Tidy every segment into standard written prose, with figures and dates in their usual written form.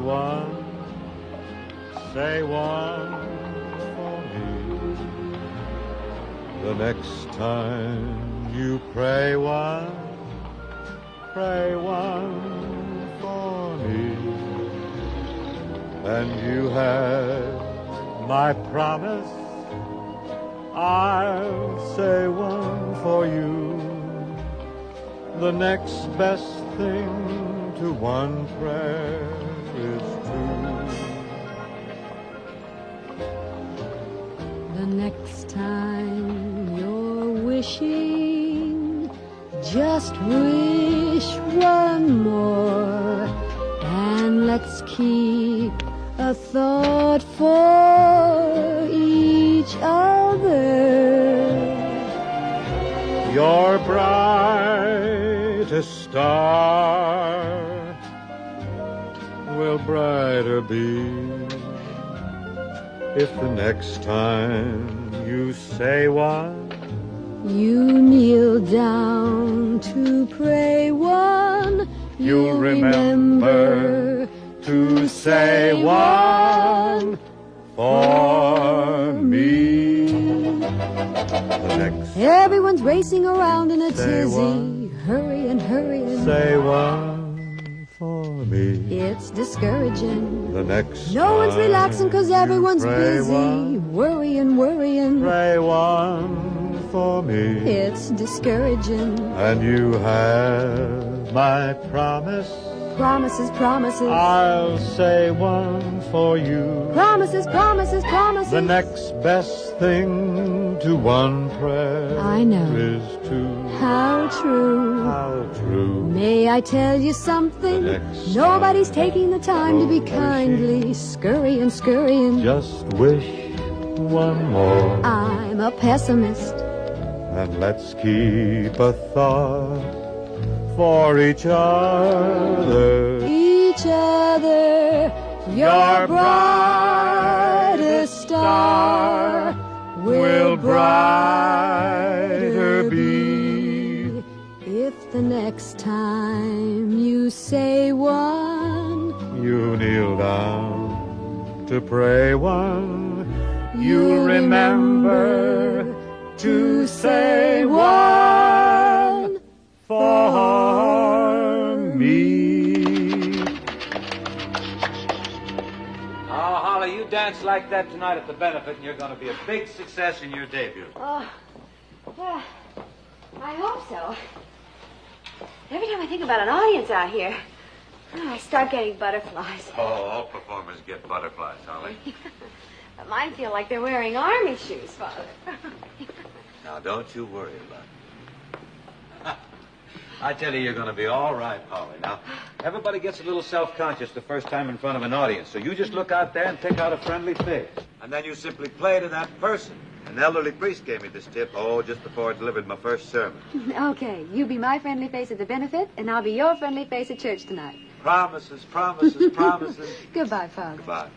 one for me. The next time you pray one for me. And you have my promise, I'll say one for you. The next best thing to one prayer is two. The next time you're wishing, just wish one more. And let's keep a thought for each other. Your brightest star will brighter be if the next time you say one, you kneel down to pray one, you'll remember to say one for me. The next everyone's racing around in a tizzy, one. hurrying. Say one for me. It's discouraging. The next No one's relaxing 'cause everyone's busy, one, worrying. pray one for me. It's discouraging. And you have my promise, Promises. I'll say one for you. Promises. The next best thing to one prayer I know. is two. How true. How true. May I tell you something? The next Nobody's taking the time to be wishing. kindly scurrying. Just wish one more. I'm a pessimist. And let's keep a thought for each other. Your brightest star will brighter be if the next time you say one, You kneel down to pray one, you'll remember to say one for me. Oh, Holly, you dance like that tonight at the benefit, and you're going to be a big success in your debut. Oh, well, I hope so. Every time I think about an audience out here, I start getting butterflies. Oh, all performers get butterflies, Holly. But mine feel like they're wearing army shoes, Father. Now, don't you worry about it. I tell you, you're going to be all right, Holly. Now, everybody gets a little self-conscious the first time in front of an audience, so you just look out there and pick out a friendly face. And then you simply play to that person. An elderly priest gave me this tip, just before I delivered my first sermon. Okay, you be my friendly face at the benefit, and I'll be your friendly face at church tonight. Promises. Goodbye, Father. Goodbye.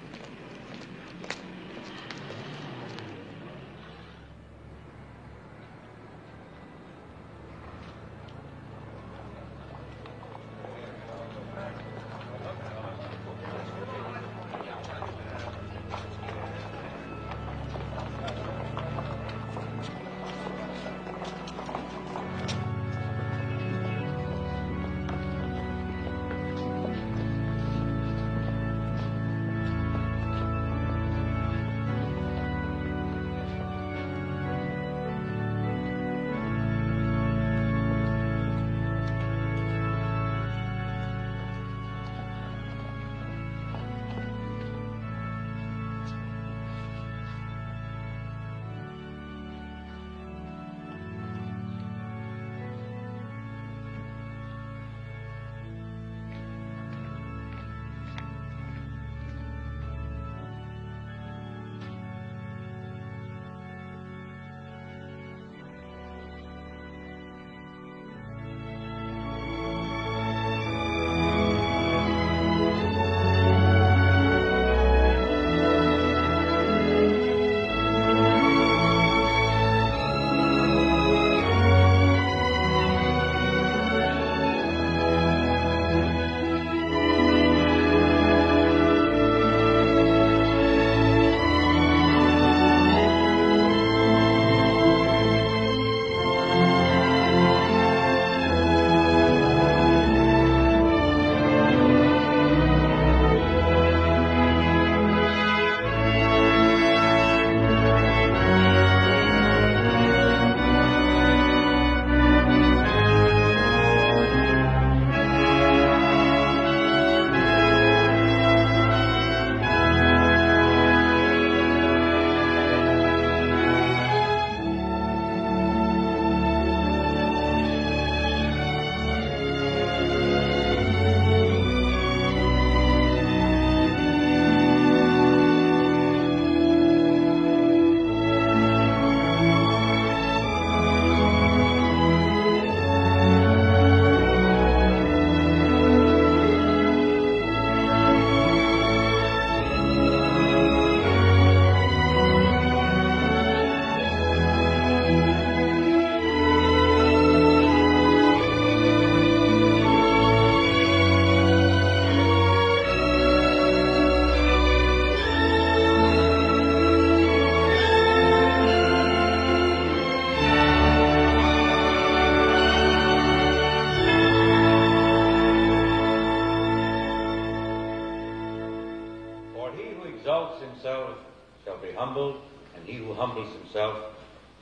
he who humbles himself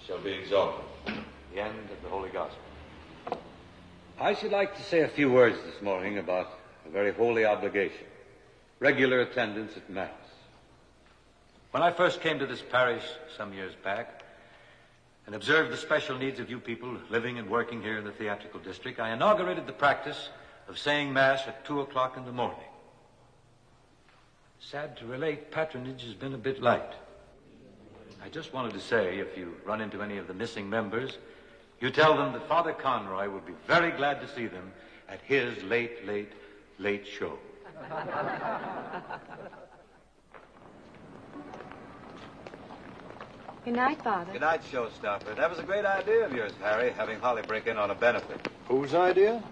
shall be exalted. The end of the Holy Gospel. I should like to say a few words this morning about a very holy obligation. Regular attendance at Mass. When I first came to this parish some years back and observed the special needs of you people living and working here in the theatrical district, I inaugurated the practice of saying Mass at 2 o'clock in the morning. Sad to relate, patronage has been a bit light. I just wanted to say, if you run into any of the missing members, you tell them that Father Conroy would be very glad to see them at his late show. Good night, Father. Good night, showstopper. That was a great idea of yours, Harry, having Holly break in on a benefit. Whose idea?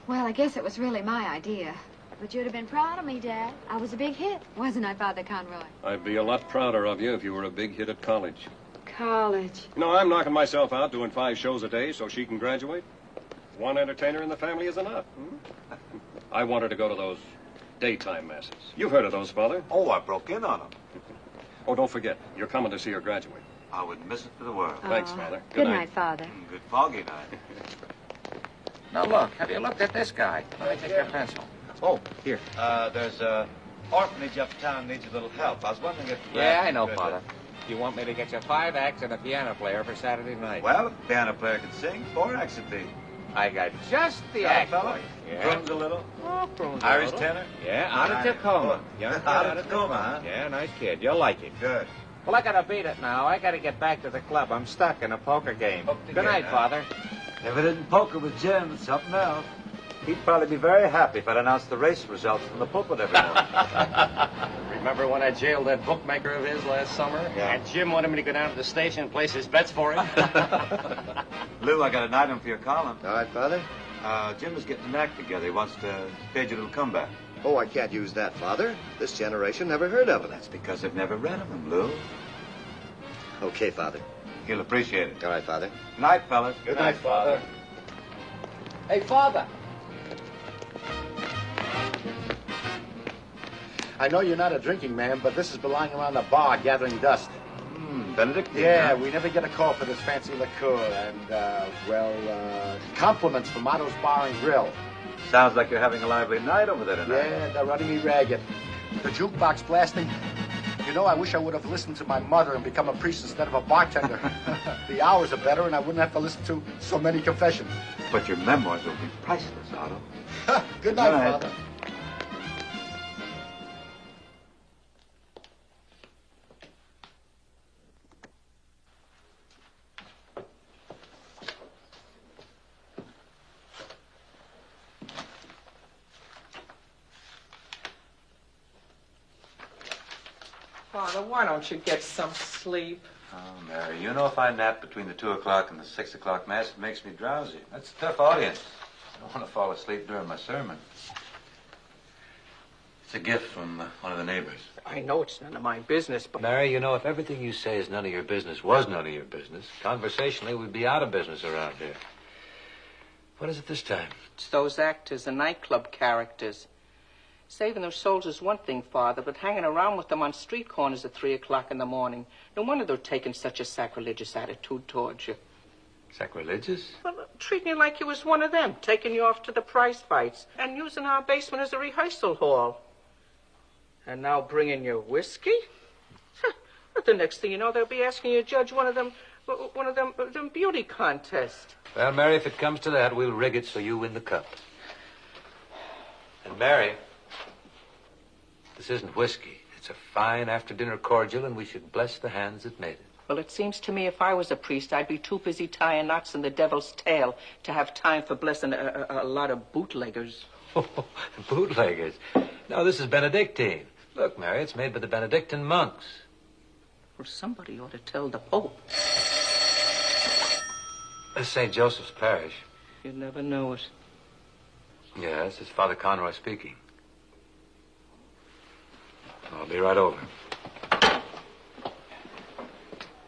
Well, I guess it was really my idea. But you'd have been proud of me, Dad. I was a big hit, wasn't I, Father Conroy? I'd be a lot prouder of you if you were a big hit at college. College. You know, I'm knocking myself out doing 5 shows a day so she can graduate. One entertainer in the family is enough. I want her to go to those daytime masses. You've heard of those, Father. Oh, I broke in on them. Oh, don't forget, you're coming to see her graduate. I wouldn't miss it for the world. Thanks, Father. Good night, Father. Good foggy night. Now, look, have you looked at this guy? Let me take your pencil. Oh, here. There's a orphanage uptown needs a little help. I was wondering if... Yeah, I know, Father. You want me to get you 5 acts and a piano player for Saturday night? Well, if the piano player can sing, 4 acts would be. I got just the Got a act fella? for you. Yeah. Croons a little? Oh, croons a Irish little. tenor? Yeah, out of Tacoma. Young kid Out of Tacoma, huh? Yeah, nice kid. You'll like him. Good. Well, I gotta beat it now. I gotta get back to the club. I'm stuck in a poker game. Hooked Good again, night, huh? Father. If it isn't poker with Jim, it's something else. He'd probably be very happy if I'd announced the race results from the pulpit every morning. Remember when I jailed that bookmaker of his last summer? Yeah. And Jim wanted me to go down to the station and place his bets for him? Lou, I got an item for your column. All right, Father. Jim is getting an act together. He wants to stage a little comeback. Oh, I can't use that, Father. This generation never heard of it. That's because they've never read of him, Lou. Okay, Father. He'll appreciate it. All right, Father. Night, fellas. Good night, Father. Hey, Father. I know you're not a drinking man, but this is lying around the bar gathering dust. Benedict? Yeah, we never get a call for this fancy liqueur. And, compliments from Otto's Bar and Grill. Sounds like you're having a lively night over there tonight. Yeah, they're running me ragged. The jukebox blasting. You know, I wish I would have listened to my mother and become a priest instead of a bartender. The hours are better, and I wouldn't have to listen to so many confessions. But your memoirs will be priceless, Otto. Good night, Good night. Father. Father, why don't you get some sleep? Oh, Mary, you know if I nap between the 2 o'clock and the 6 o'clock Mass, it makes me drowsy. That's a tough audience. I don't want to fall asleep during my sermon. It's a gift from one of the neighbors. I know it's none of my business, but... Mary, you know, if everything you say is none of your business was none of your business, conversationally, we'd be out of business around here. What is it this time? It's those actors, the nightclub characters. Saving their souls is one thing, Father, but hanging around with them on street corners at 3 o'clock in the morning. No wonder they're taking such a sacrilegious attitude towards you. Sacrilegious? Well, treating you like you was one of them, taking you off to the prize fights, and using our basement as a rehearsal hall. And now bringing you whiskey? But the next thing you know, they'll be asking you to judge one of them beauty contests. Well, Mary, if it comes to that, we'll rig it so you win the cup. And Mary, this isn't whiskey. It's a fine after-dinner cordial, and we should bless the hands that made it. Well, it seems to me if I was a priest, I'd be too busy tying knots in the devil's tail to have time for blessing a lot of bootleggers. Bootleggers? No, this is Benedictine. Look, Mary, it's made by the Benedictine monks. Well, somebody ought to tell the Pope. This is St. Joseph's Parish. You never know it. Yes, it's Father Conroy speaking. I'll be right over.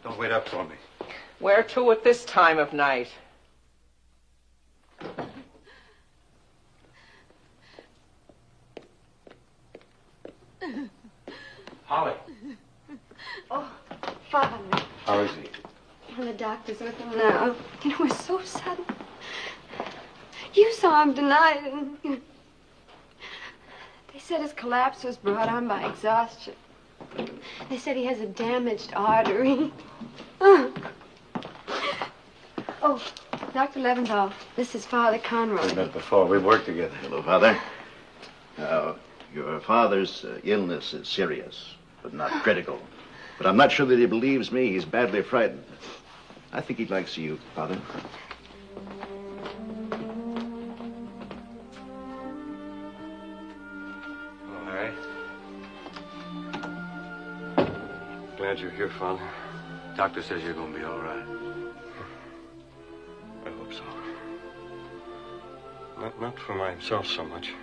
Don't wait up for me. Where to at this time of night? Holly. Oh, Father. How is he? Well, the doctor's with him now. You know, it was so sudden. You saw him tonight, and they said his collapse was brought on by exhaustion. They said he has a damaged artery. Oh, Dr. Leventhal, this is Father Conroy. We met before. We've worked together. Hello, Father. Your father's illness is serious, but not critical. But I'm not sure that he believes me. He's badly frightened. I think he'd like to see you, Father. Hello, Harry. Glad you're here, Father. Doctor says you're going to be all right. I hope so. Not for myself so much,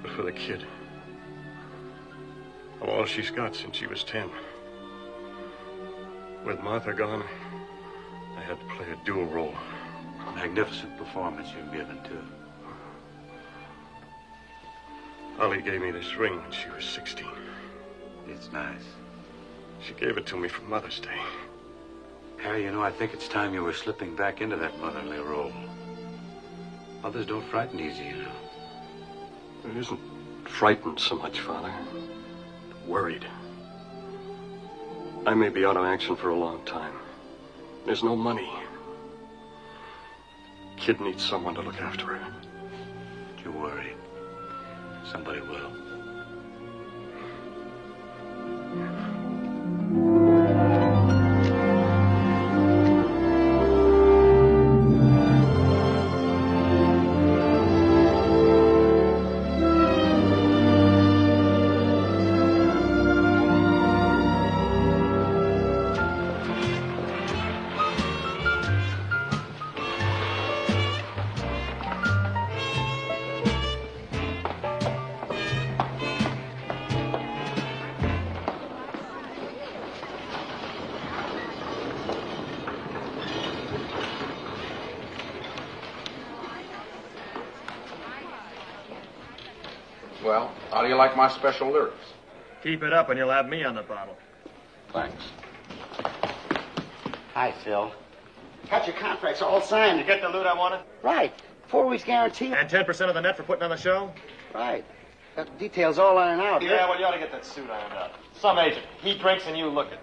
but for the kid. All she's got since she was 10. With Martha gone, I had to play a dual role. A magnificent performance you've given, too. Holly gave me this ring when she was 16. It's nice. She gave it to me for Mother's Day. Harry, you know, I think it's time you were slipping back into that motherly role. Mothers don't frighten easy, you know. It isn't frightened so much, Father. Worried. I may be out of action for a long time. There's no money. Kid needs someone to look after her. Don't you worry. Somebody will. Well, how do you like my special lyrics? Keep it up and you'll have me on the bottle. Thanks. Hi, Phil. Got your contracts all signed. You get the loot I wanted? Right. 4 weeks guarantee. And 10% of the net for putting on the show? Right. Got the details all ironed out. Yeah, well, you ought to get that suit ironed out. Some agent. He drinks and you look it.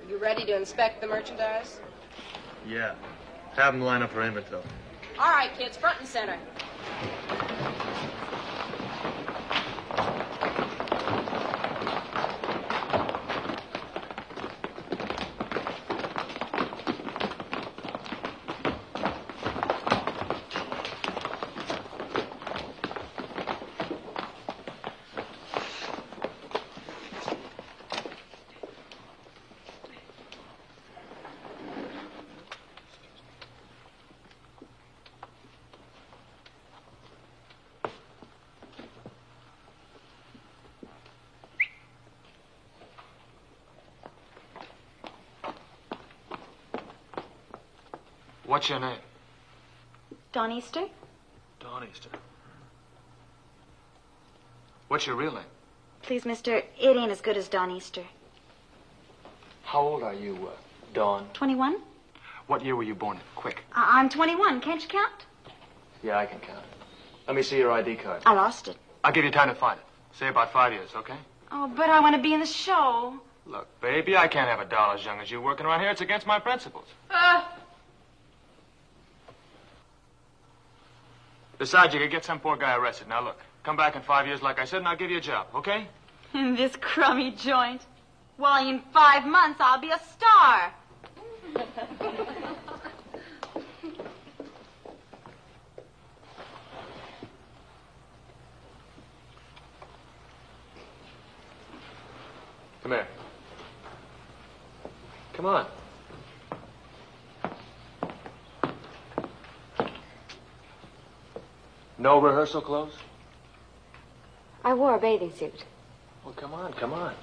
You ready to inspect the merchandise? Yeah. Have them line up for inventory. All right, kids, front and center. What's your name? Dawn Easter? Dawn Easter. What's your real name? Please, mister, it ain't as good as Dawn Easter. How old are you, Dawn? 21? What year were you born in? Quick. I'm 21. Can't you count? Yeah, I can count. Let me see your ID card. I lost it. I'll give you time to find it. Say about 5 years, okay? Oh, but I want to be in the show. Look, baby, I can't have a doll as young as you working around here. It's against my principles. Besides, you could get some poor guy arrested. Now, look, come back in 5 years, like I said, and I'll give you a job, okay? In this crummy joint. Why, in 5 months, I'll be a star. Come here. Come on. No rehearsal clothes? I wore a bathing suit. Well, come on, come on.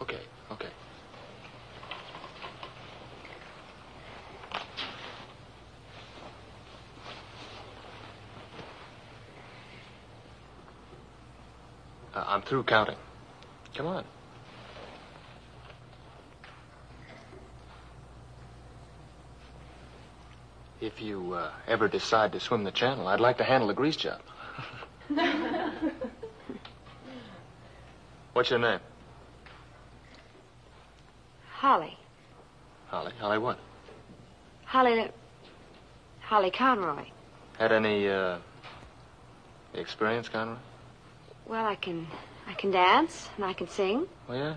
Okay, okay. I'm through counting. Come on. If you ever decide to swim the channel, I'd like to handle a grease job. What's your name? Holly. Holly. Holly what? Holly Conroy. Had any experience, Conroy? Well, I can dance and I can sing. Oh, yeah?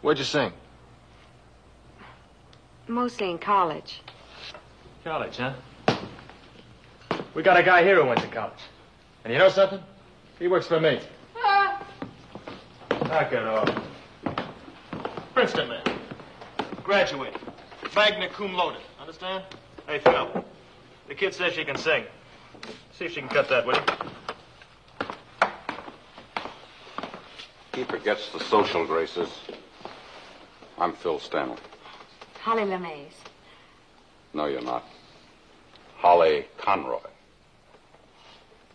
Where'd you sing? Mostly in college. College, huh? We got a guy here who went to college. And you know something? He works for me. Knock it off. Princeton man. Graduated. Magna cum laude. Understand? Hey, Phil. The kid says she can sing. See if she can cut that, will you? He forgets the social graces. I'm Phil Stanley. Holly LeMaise. No, you're not. Holly Conroy.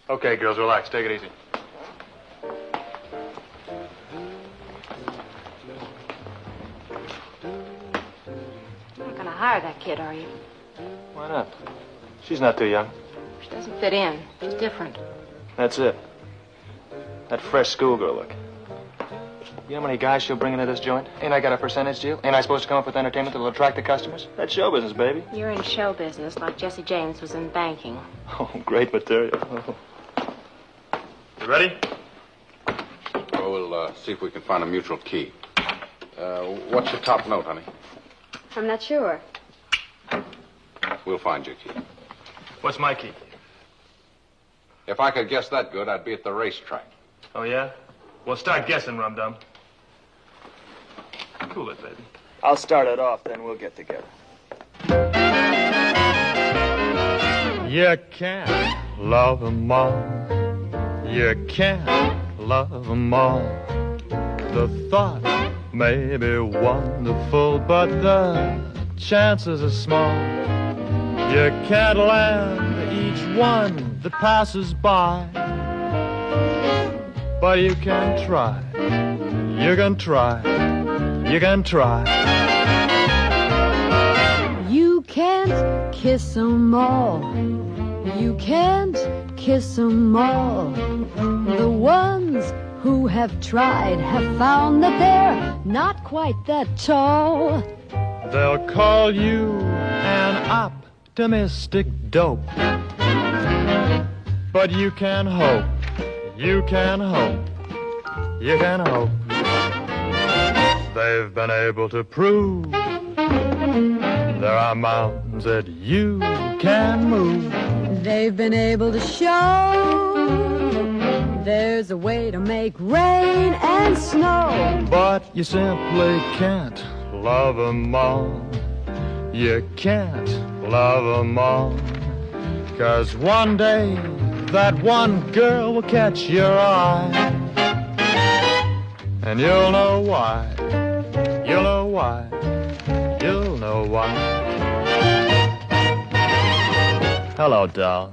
Okay, girls, relax. Take it easy. You're not going to hire that kid, are you? Why not? She's not too young. She doesn't fit in. She's different. That's it. That fresh schoolgirl look. You know how many guys she'll bring into this joint? Ain't I got a percentage deal? Ain't I supposed to come up with entertainment that will attract the customers? That's show business, baby. You're in show business like Jesse James was in banking. Oh, great material. Oh. You ready? Well, we'll see if we can find a mutual key. What's your top note, honey? I'm not sure. We'll find your key. What's my key? If I could guess that good, I'd be at the racetrack. Oh, yeah? Well, start guessing, Rum-Dum. Cool it, baby. I'll start it off, then we'll get together. You can't love 'em all. You can't love 'em all. The thought may be wonderful, but the chances are small. You can't land each one that passes by, but you can try. You can try. You can try. You can't kiss 'em all. You can't kiss 'em all. The ones who have tried have found that they're not quite that tall. They'll call you an optimistic dope, but you can hope. You can hope. You can hope. They've been able to prove there are mountains that you can move. They've been able to show there's a way to make rain and snow. But you simply can't love 'em all. You can't love 'em all. 'Cause one day that one girl will catch your eye, and you'll know why. You'll know why. You'll know why. Hello, doll.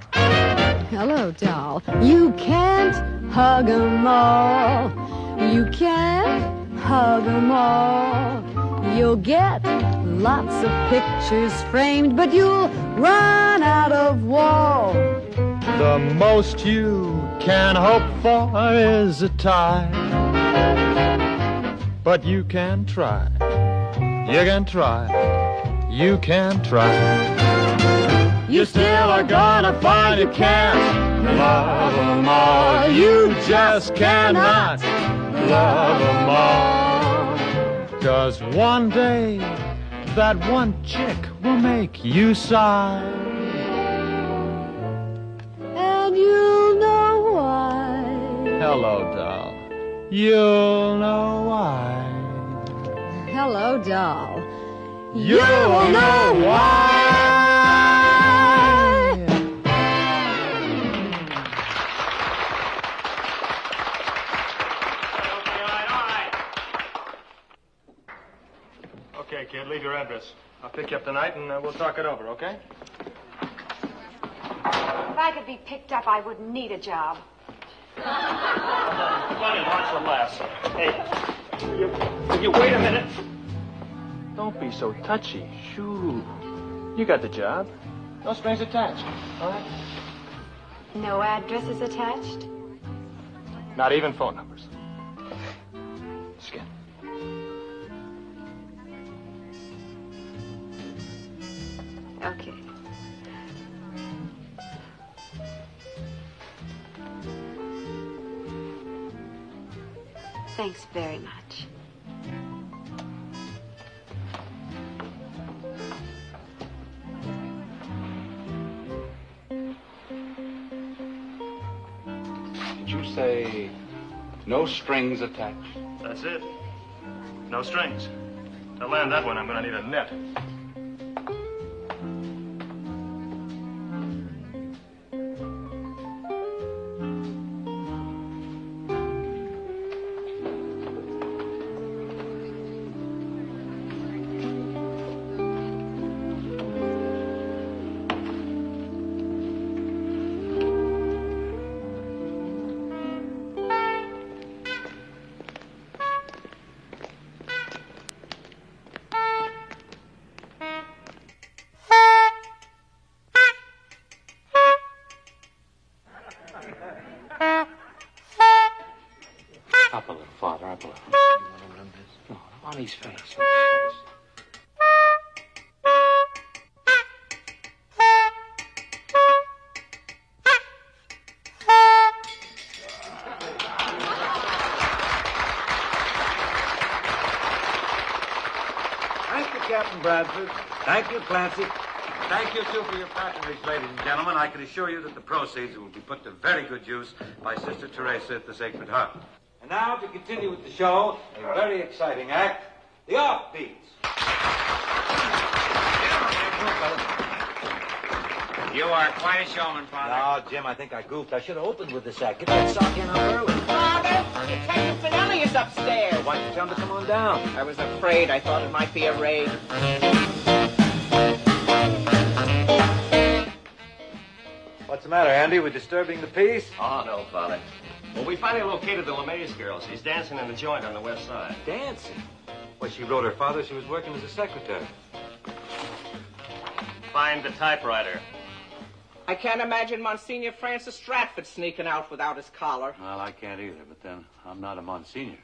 Hello, doll. You can't hug 'em all. You can't hug 'em all. You'll get lots of pictures framed, but you'll run out of wall. The most you can hope for is a tie, but you can try. You can try. You can try. You still are gonna find you can't love 'em all. You just cannot love 'em all. 'Cause one day that one chick will make you sigh, and you'll know why. hello, doll. You'll know why. Hello, doll. You'll know why. Okay, kid, leave your address. I'll pick you up tonight, and we'll talk it over, okay? If I could be picked up, I wouldn't need a job. Funny, watch the laughs. Hey, will you wait a minute? Don't be so touchy. Shoo. You got the job. No strings attached. All right? No addresses attached? Not even phone numbers. Skin. Okay. Thanks very much. Did you say no strings attached? That's it. No strings. To land that one, I'm going to need a net. Up a little, Father, up a little. No, on his face. Thank you, Captain Bradford. Thank you, Clancy. Thank you, too, for your patronage, ladies and gentlemen. I can assure you that the proceeds will be put to very good use by Sister Teresa at the Sacred Heart. And now, to continue with the show, a very exciting act, the Offbeats. You are quite a showman, Father. No, Jim, I think I goofed. I should have opened with this act. Get that sock in early. Father, Detective Finelli is upstairs. Why don't you tell him to come on down? I was afraid. I thought it might be a raid. What's the matter, Andy? We're disturbing the peace? Oh, no, Father. Well, we finally located the LeMaise girl. She's dancing in the joint on the west side. Dancing? Well, she wrote her father she was working as a secretary. Find the typewriter. I can't imagine Monsignor Francis Stratford sneaking out without his collar. Well, I can't either, but then I'm not a Monsignor.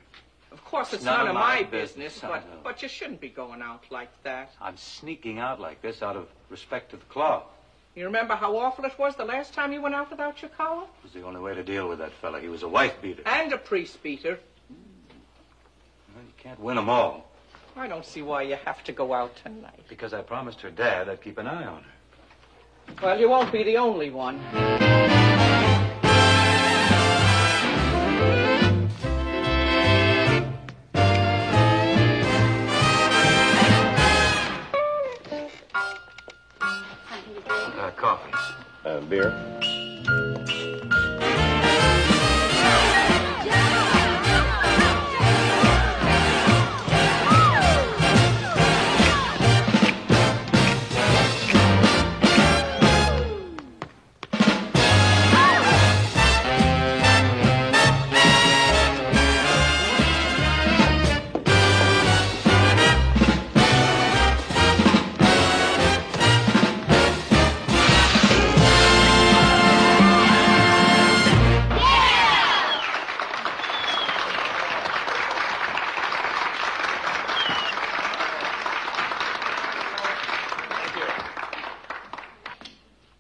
Of course, it's none of my business, but you shouldn't be going out like that. I'm sneaking out like this out of respect to the club. You remember how awful it was the last time you went out without your collar? It was the only way to deal with that fella. He was a wife beater. And a priest beater. Well, you can't win them all. I don't see why you have to go out tonight. Because I promised her dad I'd keep an eye on her. Well, you won't be the only one. Coffee. Beer.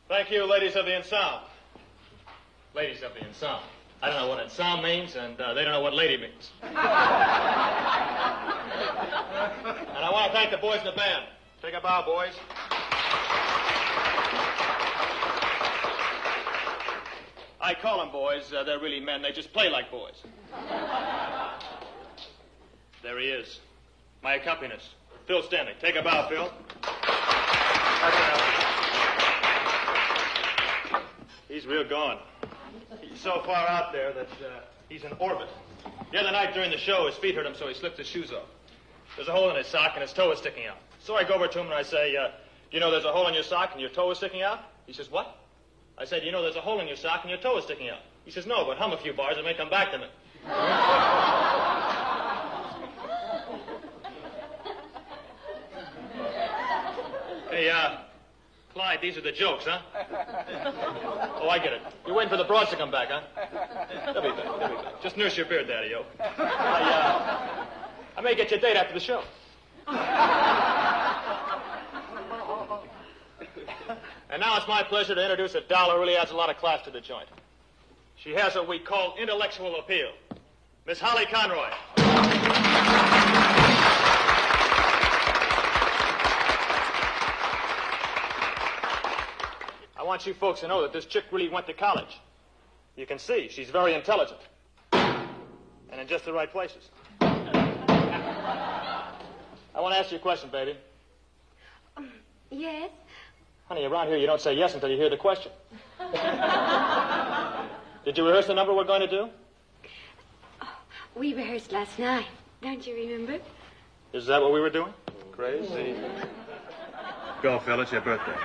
Thank you, ladies of the ensemble. Ladies of the ensemble. I don't know what ensemble means, and they don't know what lady means. And I want to thank the boys in the band. Take a bow, boys. I call them boys. They're really men. They just play like boys. There he is. My accompanist, Phil Stanley. Take a bow, Phil. He's real gone. He's so far out there that he's in orbit. The other night during the show, his feet hurt him, so he slipped his shoes off. There's a hole in his sock, and his toe is sticking out. So I go over to him, and I say, you know there's a hole in your sock, and your toe is sticking out? He says, what? I said, you know there's a hole in your sock, and your toe is sticking out. He says, no, but hum a few bars and may come back to me. Hey, Clyde, these are the jokes, huh? Oh, I get it. You're waiting for the broads to come back, huh? They'll be back, they'll be back. Just nurse your beard, Daddy-o. I may get you a date after the show. And now it's my pleasure to introduce a doll who really adds a lot of class to the joint. She has what we call intellectual appeal. Miss Holly Conroy. I want you folks to know that this chick really went to college. You can see she's very intelligent. And in just the right places. I want to ask you a question, baby. Yes? Honey, around here you don't say yes until you hear the question. Did you rehearse the number we're going to do? Oh, we rehearsed last night. Don't you remember? Is that what we were doing? Crazy. Go, Phil, it's your birthday.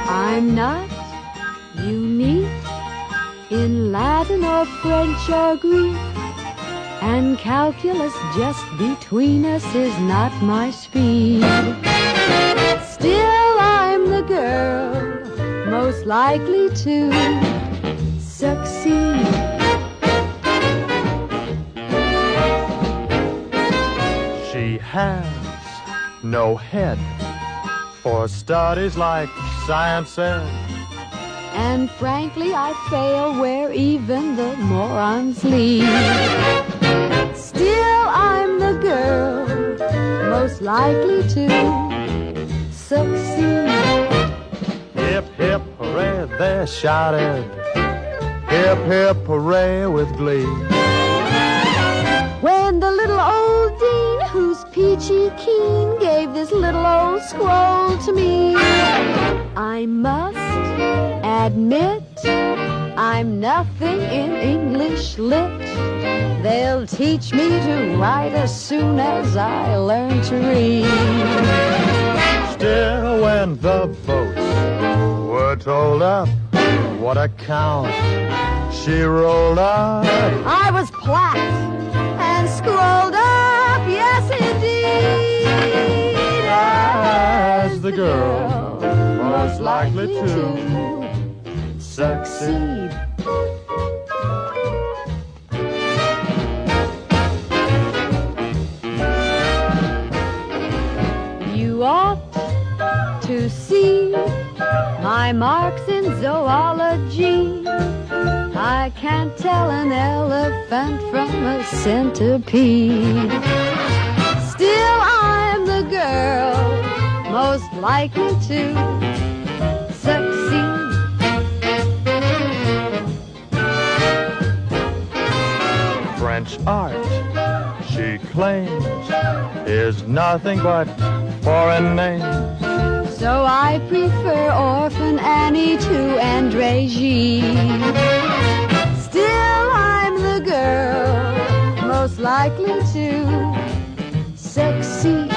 I'm not unique in Latin or French or Greek, and calculus just between us is not my speed. Still, I'm the girl most likely to succeed. She has no head for studies like science ed. And frankly, I fail where even the morons lead. Still, I'm the girl most likely to succeed. Hip, hip, hooray, they shouted. Hip, hip, hooray with glee. When the little old dean, who's peachy keen, gave this little old scroll to me, I must admit I'm nothing in English lit. They'll teach me to write as soon as I learn to read. Still, when the votes were told up, what a count she rolled up. I was platt and scrolled up, yes indeed. As the girl most likely to succeed. You ought to see my marks in zoology. I can't tell an elephant from a centipede. Still, I'm the girl most likely to succeed. French art, she claims, is nothing but foreign names. So I prefer Orphan Annie to André. Still, I'm the girl most likely to succeed.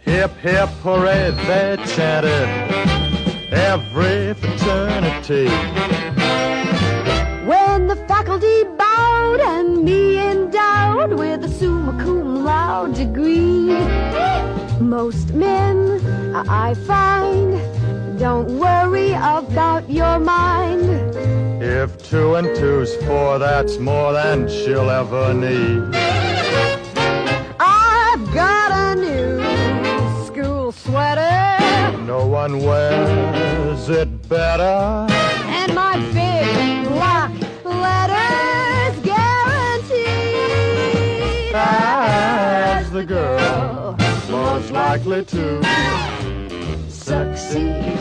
Hip, hip, hooray, they chanted every fraternity. When the faculty bowed and me endowed with a summa cum laude degree, most men, I find, don't worry about your mind. If 2 and 2's 4, that's more than she'll ever need. I've got a new school sweater. No one wears it better. And my big block letters guaranteed. As the girl most likely to succeed.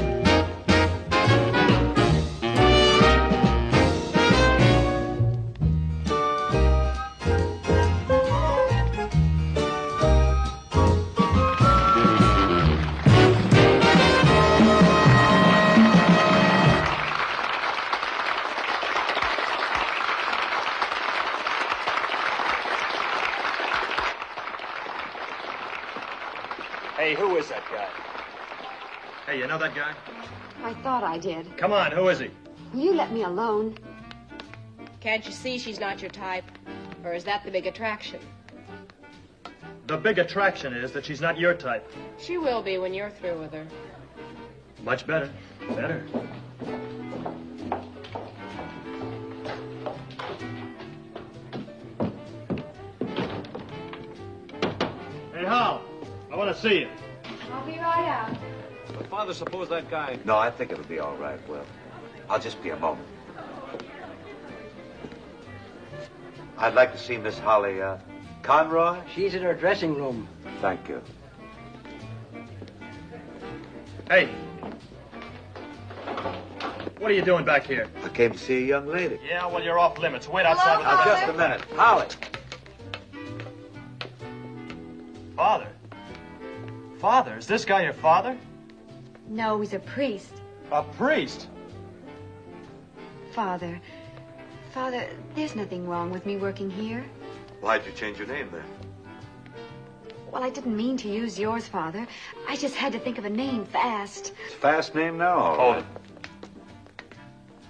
Hey, who is that guy? Hey, you know that guy? I thought I did. Come on, who is he? Will you let me alone? Can't you see she's not your type? Or is that the big attraction? The big attraction is that she's not your type. She will be when you're through with her. Much better. Better. Hey, Hal, I want to see you. I'll be right out. But, Father, suppose that guy... No, I think it'll be all right, Will. I'll just be a moment. I'd like to see Miss Holly, Conroy? She's in her dressing room. Thank you. Hey. What are you doing back here? I came to see a young lady. Yeah, well, you're off limits. Wait outside with Now, just a minute. Holly. Father? Father? Is this guy your father? No, he's a priest. A priest? Father, there's nothing wrong with me working here. Why'd you change your name then? Well, I didn't mean to use yours, Father. I just had to think of a name fast. It's a fast name now, all Hold right.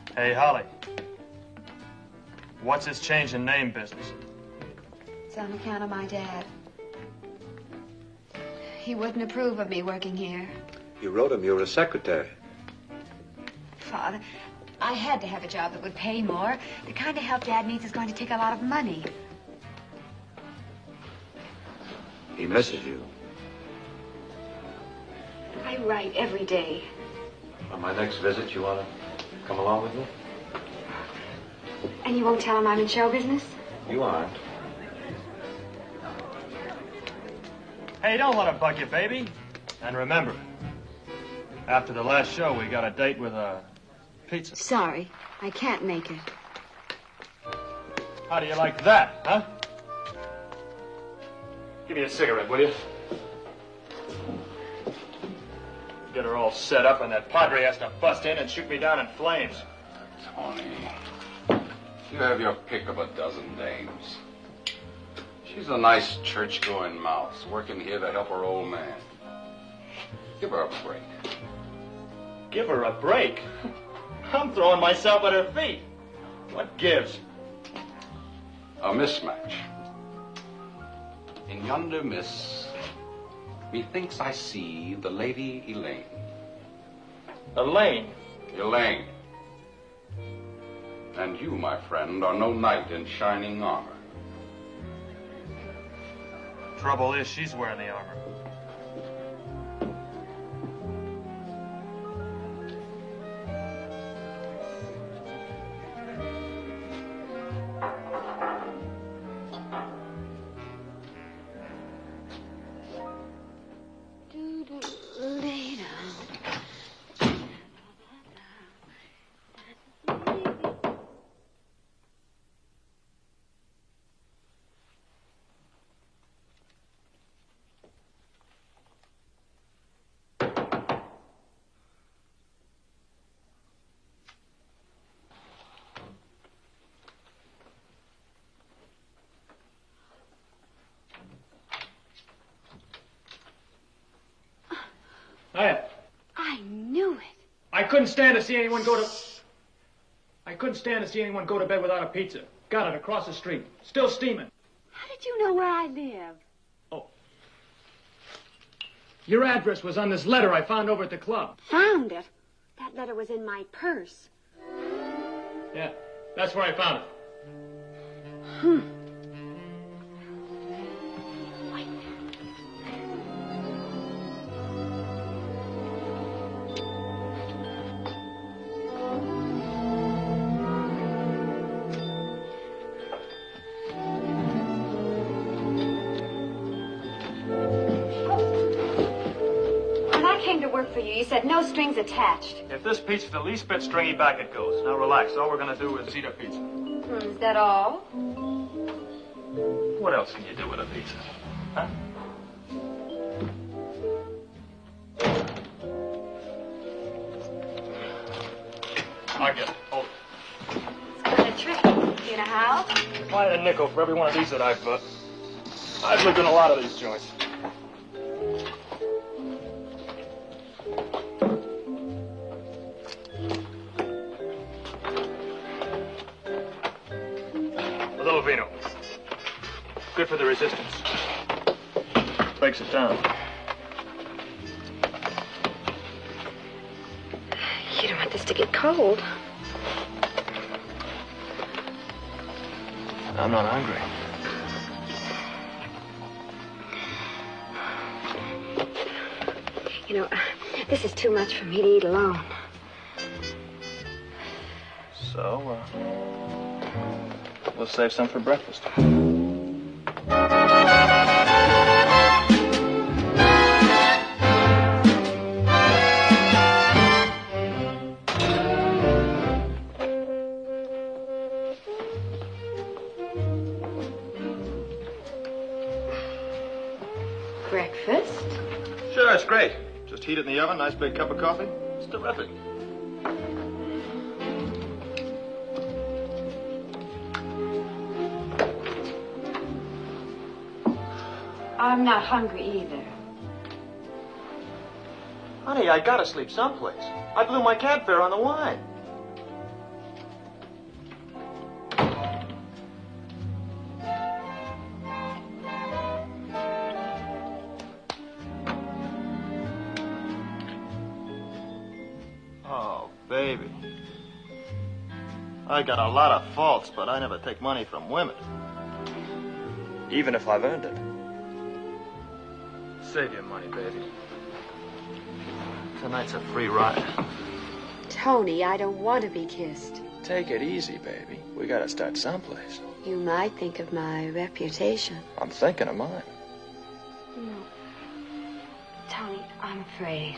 it. Hey, Holly. What's this change in name business? It's on account of my dad. He wouldn't approve of me working here. You wrote him you were a secretary. Father, I had to have a job that would pay more. The kind of help Dad needs is going to take a lot of money. He misses you. I write every day. On my next visit, you want to come along with me? And you won't tell him I'm in show business? You aren't. Hey, don't let him bug you, baby. And remember, after the last show, we got a date with pizza. Sorry, I can't make it. How do you like that, huh? Give me a cigarette, will you? Get her all set up, and that padre has to bust in and shoot me down in flames. Tony, you have your pick of a dozen dames. She's a nice church-going mouse, working here to help her old man. Give her a break. Give her a break? I'm throwing myself at her feet. What gives? A mismatch. In yonder mist, methinks I see the Lady Elaine. Elaine? Elaine. And you, my friend, are no knight in shining armor. Trouble is, she's wearing the armor. I knew it. I couldn't stand to see anyone go to bed without a pizza. Got it across the street. Still steaming. How did you know where I live? Oh. Your address was on this letter I found over at the club. Found it? That letter was in my purse. Yeah, that's where I found it. For you. You said no strings attached. If this pizza's the least bit stringy, back it goes. Now relax. All we're gonna do is eat a pizza. Is that all? What else can you do with a pizza? Huh? I get it. Hold it. It's kind of tricky. You know how? If I had a nickel for every one of these that I've lived in a lot of these joints. little vino. Good for the resistance. Breaks it down. You don't want this to get cold. I'm not hungry. You know, this is too much for me to eat alone. So, we'll save some for breakfast. Breakfast? Sure, it's great. Just heat it in the oven, nice big cup of coffee. It's terrific. I'm not hungry either. Honey, I gotta sleep someplace. I blew my cab fare on the wine. Oh, baby. I got a lot of faults, but I never take money from women. Even if I've earned it. Save your money, baby. Tonight's a free ride. Tony, I don't want to be kissed. Take it easy, baby. We gotta start someplace. You might think of my reputation. I'm thinking of mine. No. Tony, I'm afraid.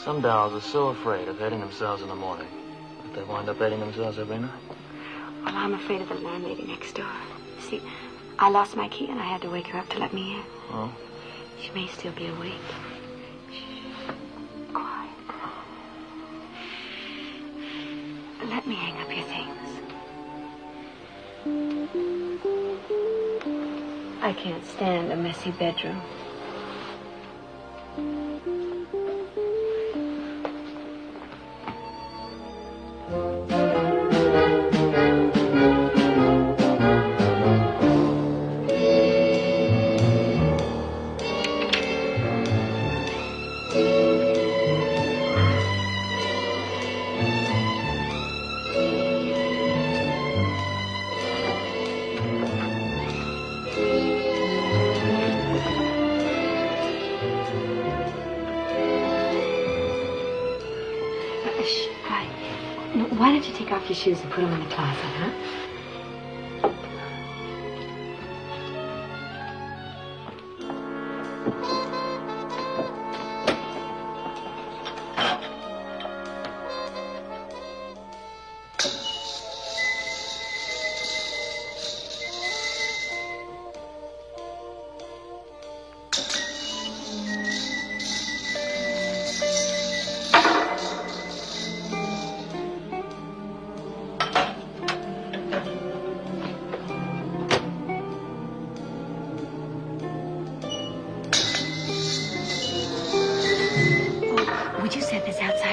Some dolls are so afraid of hating themselves in the morning that they wind up hating themselves every night. Well, I'm afraid of the landlady next door. See, I lost my key and I had to wake her up to let me in. Oh? She may still be awake. Shh. Quiet. Let me hang up your things. I can't stand a messy bedroom. Why don't you take off your shoes and put them in the closet, huh?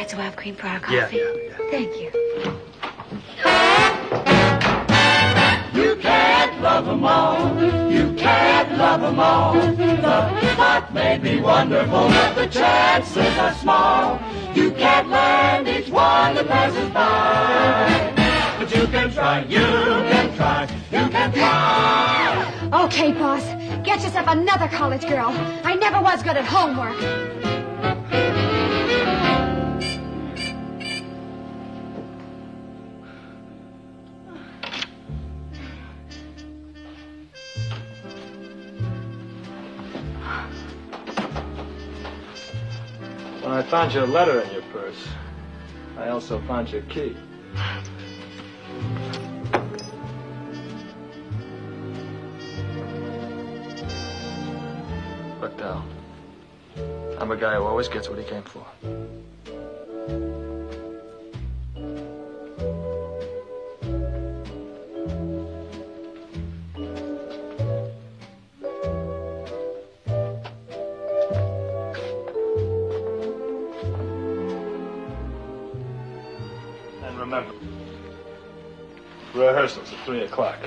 So I have cream for our coffee? Yeah. Thank you. You can't love them all. You can't love them all. The thought may be wonderful, but the chances are small. You can't land each one that passes by. But you can try, you can try, you can try. Okay, boss. Get yourself another college girl. I never was good at homework. When I found your letter in your purse, I also found your key. Look, Dal, I'm a guy who always gets what he came for. Rehearsals at 3 o'clock.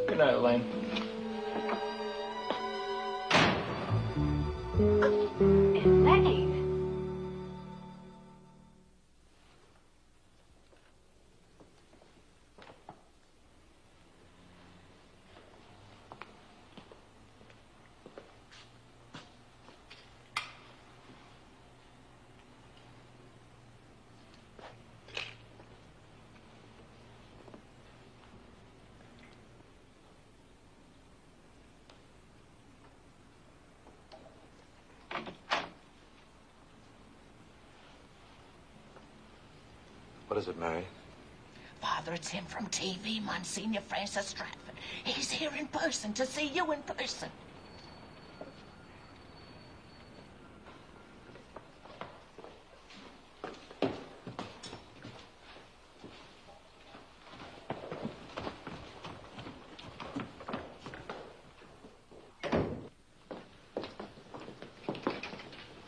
Good night, Elaine. Elaine. What is it, Mary? Father, it's him from TV, Monsignor Francis Stratford. He's here in person to see you in person.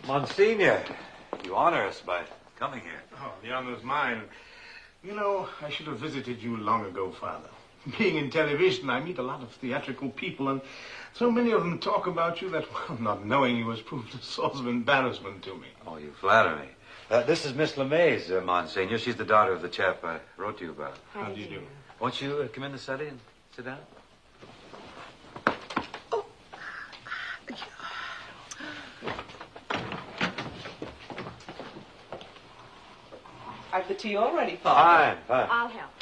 Monsignor, you honor us by coming here. Oh, the honor's mine. You know, I should have visited you long ago, Father. Being in television, I meet a lot of theatrical people, and so many of them talk about you that, well, not knowing you has proved a source of embarrassment to me. Oh, you flatter me. This is Miss LeMaise, Monsignor. She's the daughter of the chap I wrote to you about. How do you do? Won't you come in the study and sit down? I've the tea all ready, Father. Fine. I'll help.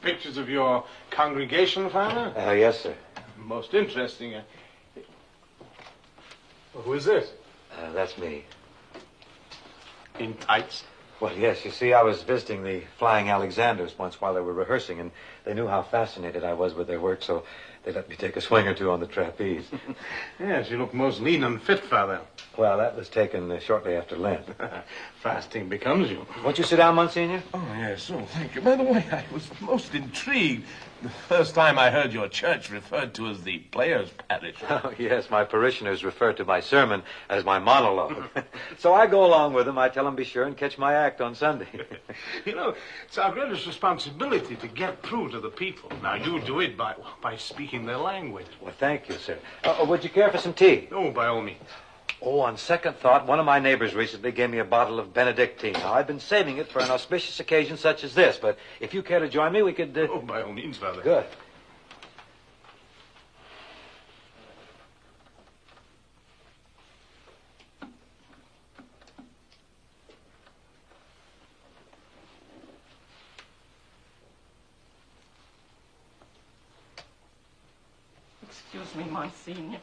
Pictures of your congregation, Father? Yes, sir. Most interesting. Well, who is this? That's me. In tights? Well, yes, you see, I was visiting the Flying Alexanders once while they were rehearsing, and they knew how fascinated I was with their work, so they let me take a swing or two on the trapeze. Yes, you look most lean and fit, Father. Well, that was taken shortly after Lent. Fasting becomes you. Won't you sit down, Monsignor? Oh, yes, thank you. By the way, I was most intrigued. The first time I heard your church referred to as the Players' Parish. Oh, yes, my parishioners refer to my sermon as my monologue. So I go along with them. I tell them be sure and catch my act on Sunday. You know, it's our greatest responsibility to get through to the people. Now, you do it by speaking their language. Well, thank you, sir. Would you care for some tea? Oh, by all means. Oh, on second thought, one of my neighbors recently gave me a bottle of Benedictine. Now, I've been saving it for an auspicious occasion such as this, but if you care to join me, we could... Oh, by all means, Father. Good. Excuse me, Monsignor.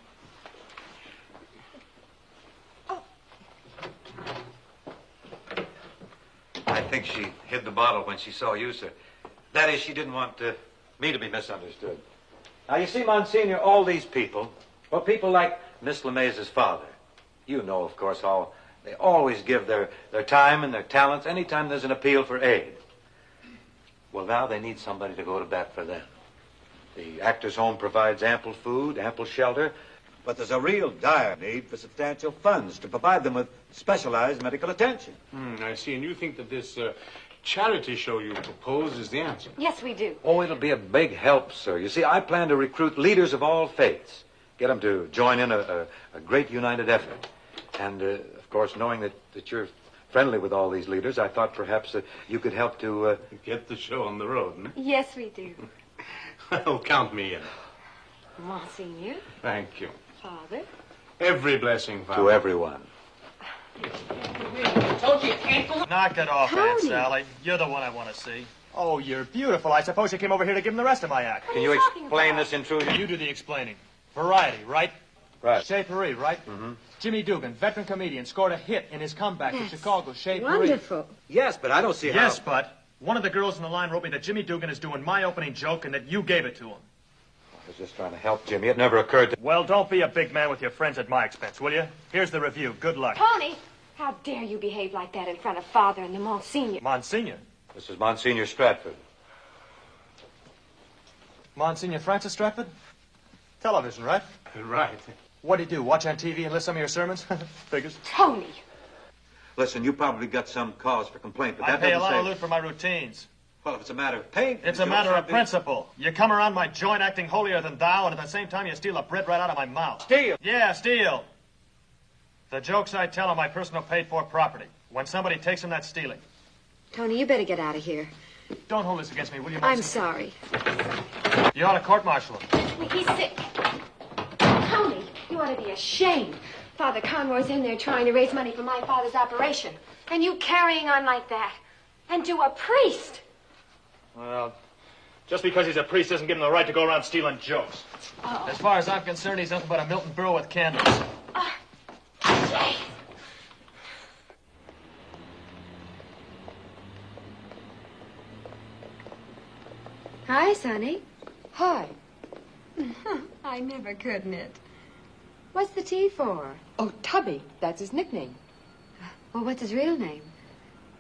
I think she hid the bottle when she saw you, sir. That is, she didn't want me to be misunderstood. Now, you see, Monsignor, all these people, well, people like Miss LeMaise's father, you know, of course, how they always give their time and their talents anytime there's an appeal for aid. Well, now they need somebody to go to bat for them. The Actors' Home provides ample food, ample shelter, but there's a real dire need for substantial funds to provide them with specialized medical attention. I see. And you think that this charity show you propose is the answer? Yes, we do. Oh, it'll be a big help, sir. You see, I plan to recruit leaders of all faiths, get them to join in a great united effort. And, of course, knowing that you're friendly with all these leaders, I thought perhaps you could help to... Get the show on the road, huh? Yes, we do. Well, count me in. Monsignor. Thank you. Father. Every blessing, Father. To everyone. Told you you can't go. Knock it off, Aunt Tony. Sally. You're the one I want to see. Oh, you're beautiful. I suppose you came over here to give him the rest of my act. Can you explain this intrusion? You do the explaining. Variety, right? Right. Chez Paris, right? Mm-hmm. Jimmy Dugan, veteran comedian, scored a hit in his comeback to Chicago. Chez Paris. Wonderful. Yes, but I don't see how... Yes, but one of the girls in the line wrote me that Jimmy Dugan is doing my opening joke and that you gave it to him. I was just trying to help Jimmy. It never occurred to... Well, don't be a big man with your friends at my expense, will you? Here's the review. Good luck. Tony, how dare you behave like that in front of Father and the Monsignor? Monsignor. This is Monsignor Stratford. Monsignor Francis Stratford? Television, right? Right. What do you do? Watch on TV and listen to some of your sermons? Figures. Tony. Listen, you probably got some cause for complaint, but I that pay a doesn't lot say... of loot for my routines. Well, if it's a matter of paying... It's a matter of principle. You come around my joint acting holier than thou, and at the same time you steal the bread right out of my mouth. Steal? Yeah, steal. The jokes I tell are my personal paid-for property. When somebody takes them, that's stealing. Tony, you better get out of here. Don't hold this against me, will you? I'm sorry. You ought to court-martial him. He's sick. Tony, you ought to be ashamed. Father Conroy's in there trying to raise money for my father's operation. And you carrying on like that. And to a priest. Well, just because he's a priest doesn't give him the right to go around stealing jokes. Oh. As far as I'm concerned, he's nothing but a Milton Berle with candles. Jay. Hi, Sonny. Hi. I never could knit. What's the T for? Oh, Tubby. That's his nickname. Well, what's his real name?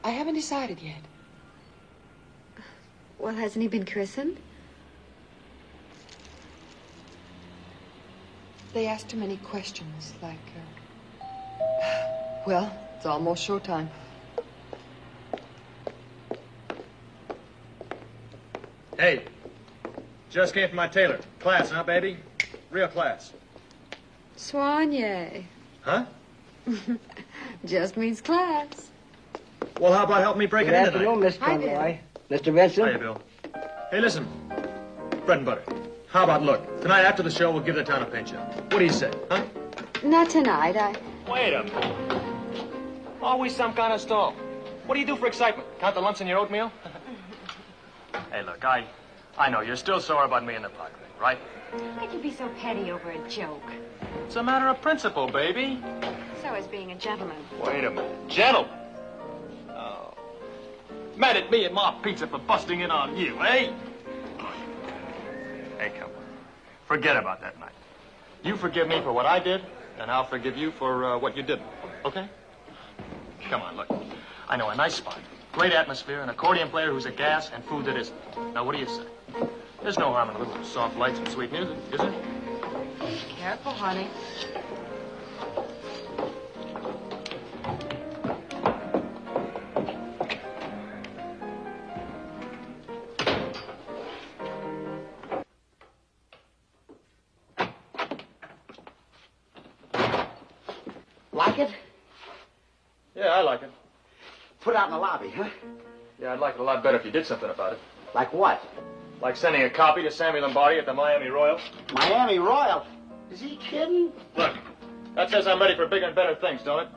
I haven't decided yet. Well, hasn't he been christened? They ask too many questions, like, well, it's almost showtime. Hey, just came from my tailor. Class, huh, baby? Real class. Soigné. Huh? Just means class. Well, how about helping me break it in tonight? Good afternoon, Miss Hi, Bill. Conroy. Mr. Vincent. Hiya, Bill. Hey, listen. Bread and butter. How about, look, tonight after the show, we'll give the town a pinch up. What do you say, huh? Not tonight. Wait a minute. Always some kind of stall. What do you do for excitement? Count the lumps in your oatmeal? Hey, look, I know you're still sore about me in the park thing, right? How could you be so petty over a joke? It's a matter of principle, baby. So is being a gentleman. Wait a minute. Gentlemen. Oh. Mad at me and my pizza for busting in on you, eh? Hey, come on. Forget about that night. You forgive me for what I did, and I'll forgive you for what you didn't. Okay? Come on, look. I know a nice spot. Great atmosphere, an accordion player who's a gas, and food that isn't. Now, what do you say? There's no harm in a little soft lights and sweet music, is there? Careful, honey. Like it? Yeah, I like it. Put it out in the lobby, huh? Yeah, I'd like it a lot better if you did something about it. Like what? Like sending a copy to Sammy Lombardi at the Miami Royal. Miami Royal? Is he kidding? Look, that says I'm ready for bigger and better things, don't it?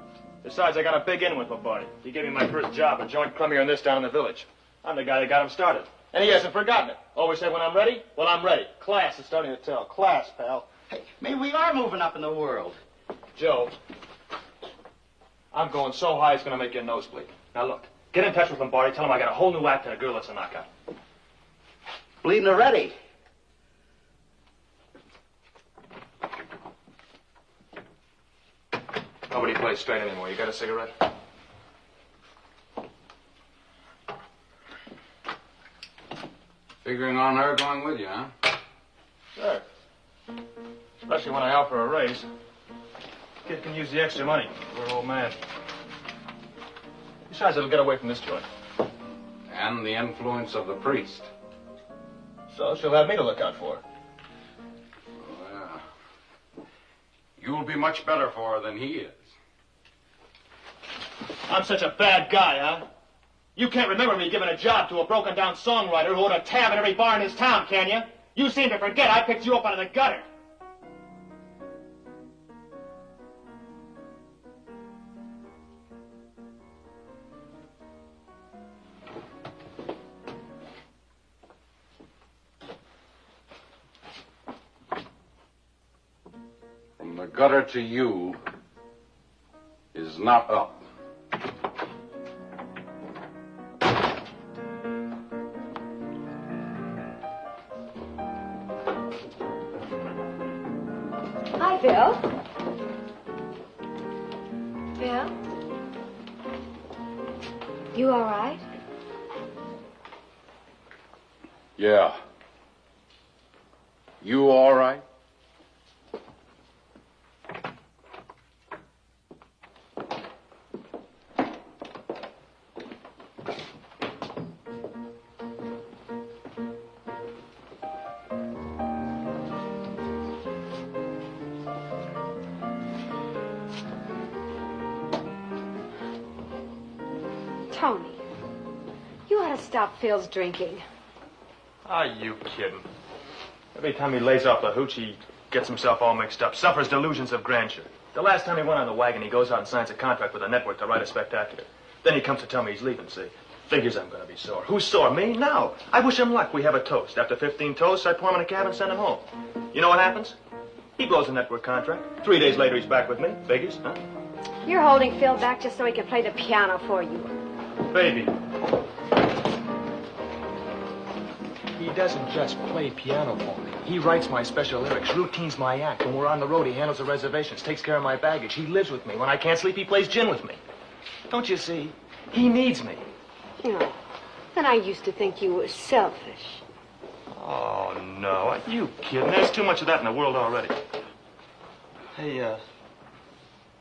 Besides, I got a big in with Lombardi. He gave me my first job, a joint crummier than this down in the village. I'm the guy that got him started. And he hasn't forgotten it. Always say when I'm ready, well, I'm ready. Class is starting to tell. Class, pal. Hey, maybe we are moving up in the world. Joe, I'm going so high it's going to make your nose bleed. Now, look, get in touch with Lombardi. Tell him I got a whole new act and a girl that's a knockout. Bleeding already. Nobody plays straight anymore. You got a cigarette? Figuring on her going with you, huh? Sure. Especially when I offer a raise. Kid can use the extra money. We're an old man. Besides, it'll get away from this joint. And the influence of the priest. So she'll have me to look out for. Well, you'll be much better for her than he is. I'm such a bad guy, huh? You can't remember me giving a job to a broken-down songwriter who owned a tab at every bar in his town, can you? You seem to forget I picked you up out of the gutter. From the gutter to you is not up. Hi, Bill. Bill? You all right? Yeah. You all right? Tony, you ought to stop Phil's drinking. Are you kidding? Every time he lays off the hooch, he gets himself all mixed up, suffers delusions of grandeur. The last time he went on the wagon, he goes out and signs a contract with a network to write a spectacular. Then he comes to tell me he's leaving, see? Figures I'm going to be sore. Who's sore, me? No. I wish him luck. We have a toast. After 15 toasts, I pour him in a cab and send him home. You know what happens? He blows a network contract. 3 days later, he's back with me. Figures, huh? You're holding Phil back just so he can play the piano for you. Baby. He doesn't just play piano for me. He writes my special lyrics, routines my act. When we're on the road, he handles the reservations, takes care of my baggage. He lives with me. When I can't sleep, he plays gin with me. Don't you see? He needs me. No. Then I used to think you were selfish. Oh, no. Are you kidding? There's too much of that in the world already. Hey, how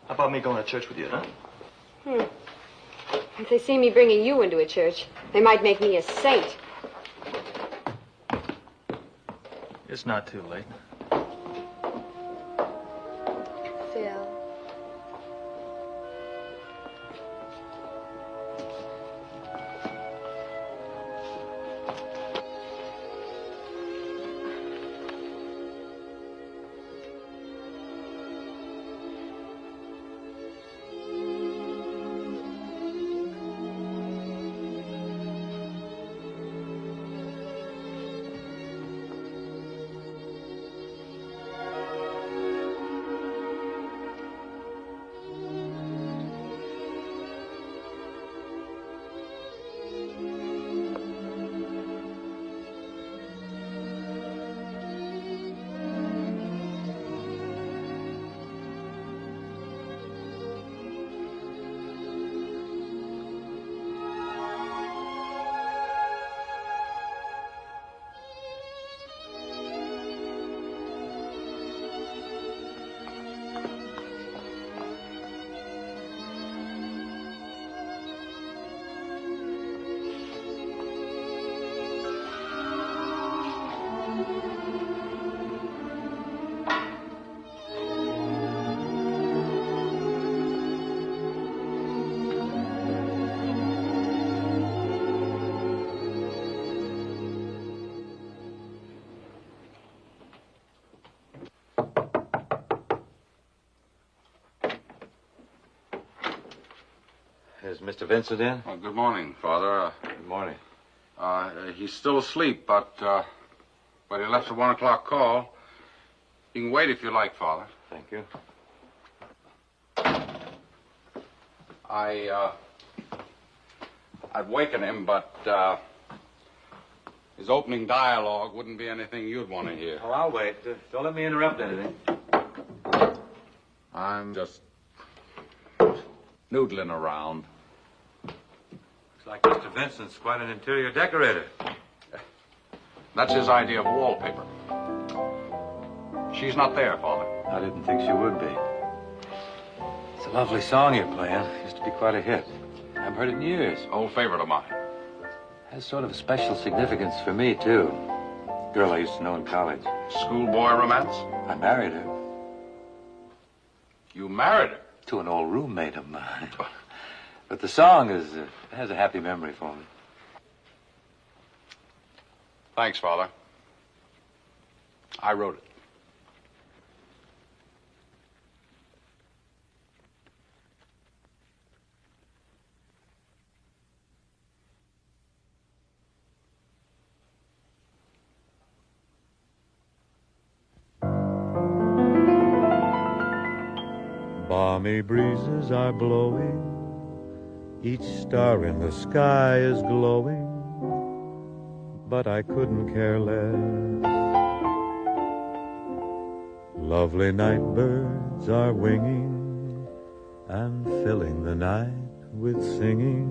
about me going to church with you, huh? If they see me bringing you into a church, they might make me a saint. It's not too late. Phil. Is Mr. Vincent in? Oh, good morning, Father. Good morning. He's still asleep, but he left a 1 o'clock call. You can wait if you like, Father. Thank you. I'd waken him, but his opening dialogue wouldn't be anything you'd want to hear. Oh, I'll wait. Don't let me interrupt anything. I'm just noodling around. Looks like Mr. Vincent's quite an interior decorator. That's his idea of wallpaper. She's not there, Father. I didn't think she would be. It's a lovely song you're playing. Used to be quite a hit. I haven't heard it in years. Old favorite of mine. Has sort of a special significance for me, too. Girl I used to know in college. Schoolboy romance? I married her. You married her? To an old roommate of mine. But the song has a happy memory for me. Thanks, Father. I wrote it. Balmy breezes are blowing, each star in the sky is glowing, but I couldn't care less. Lovely night birds are winging and filling the night with singing,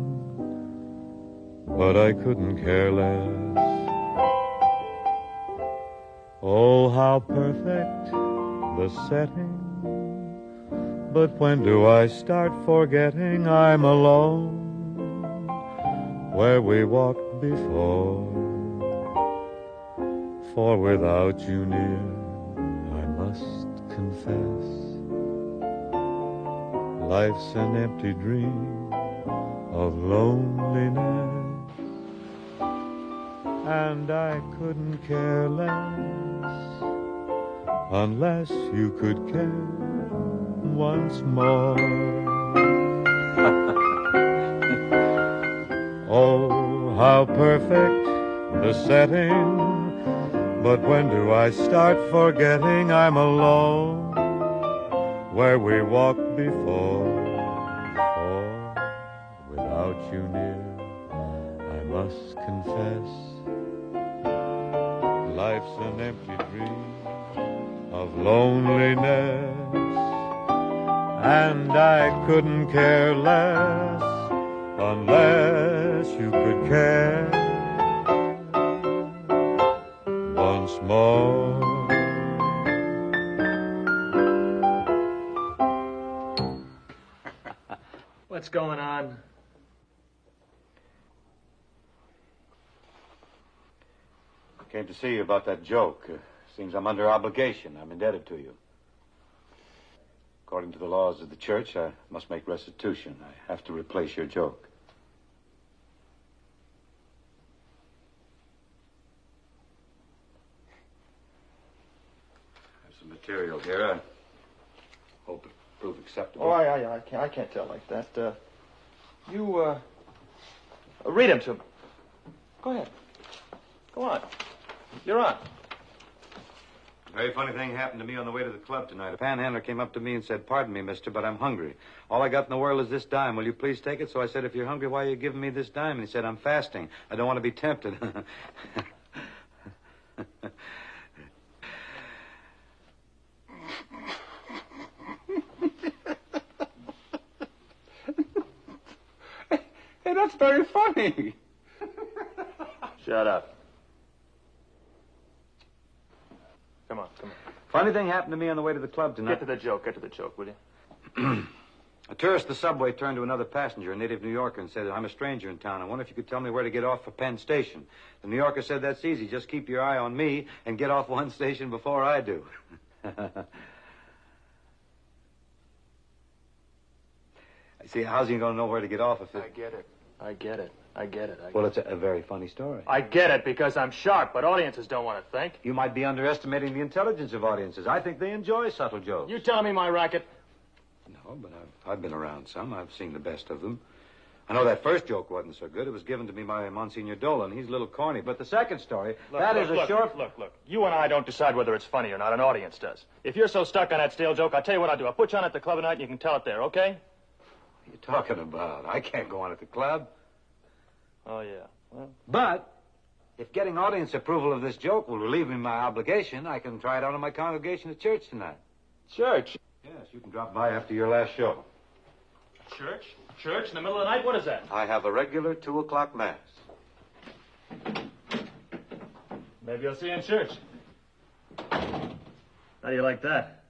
but I couldn't care less. Oh, how perfect the setting, but when do I start forgetting I'm alone where we walked before? For without you near, I must confess, life's an empty dream, a of loneliness. And I couldn't care less unless you could care once more. Oh, how perfect the setting, but when do I start forgetting I'm alone where we walked before? For without you near, I must confess, life's an empty dream of loneliness, and I couldn't care less unless you could care once more. What's going on? I came to see you about that joke. Seems I'm under obligation. I'm indebted to you. According to the laws of the church, I must make restitution. I have to replace your joke. There's some material here. I hope it prove acceptable. Oh, I can't tell like that. You read him to me. Go ahead. Go on. You're on. A very funny thing happened to me on the way to the club tonight. A panhandler came up to me and said, "Pardon me, mister, but I'm hungry. All I got in the world is this dime. Will you please take it?" So I said, "If you're hungry, why are you giving me this dime?" And he said, "I'm fasting. I don't want to be tempted." Hey, that's very funny. Shut up. Come on. Funny thing happened to me on the way to the club tonight. Get to the joke, will you? A tourist at the subway turned to another passenger, a native New Yorker, and said, "I'm a stranger in town. I wonder if you could tell me where to get off for Penn Station." The New Yorker said, "That's easy. Just keep your eye on me and get off one station before I do." See, how's he going to know where to get off if it... I get it. Well, it's a very funny story. I get it because I'm sharp, but audiences don't want to think. You might be underestimating the intelligence of audiences. I think they enjoy subtle jokes. You telling me my racket? No, but I've been around some. I've seen the best of them. I know that first joke wasn't so good. It was given to me by Monsignor Dolan. He's a little corny. But the second story, Look. You and I don't decide whether it's funny or not. An audience does. If you're so stuck on that stale joke, I'll tell you what I'll do. I'll put you on at the club tonight and you can tell it there, okay? What are you talking about? I can't go on at the club. Oh, yeah. Well... But if getting audience approval of this joke will relieve me of my obligation, I can try it out in my congregation at church tonight. Church? Yes, you can drop by after your last show. Church? Church in the middle of the night? What is that? I have a regular 2 o'clock mass. Maybe I'll see you in church. How do you like that?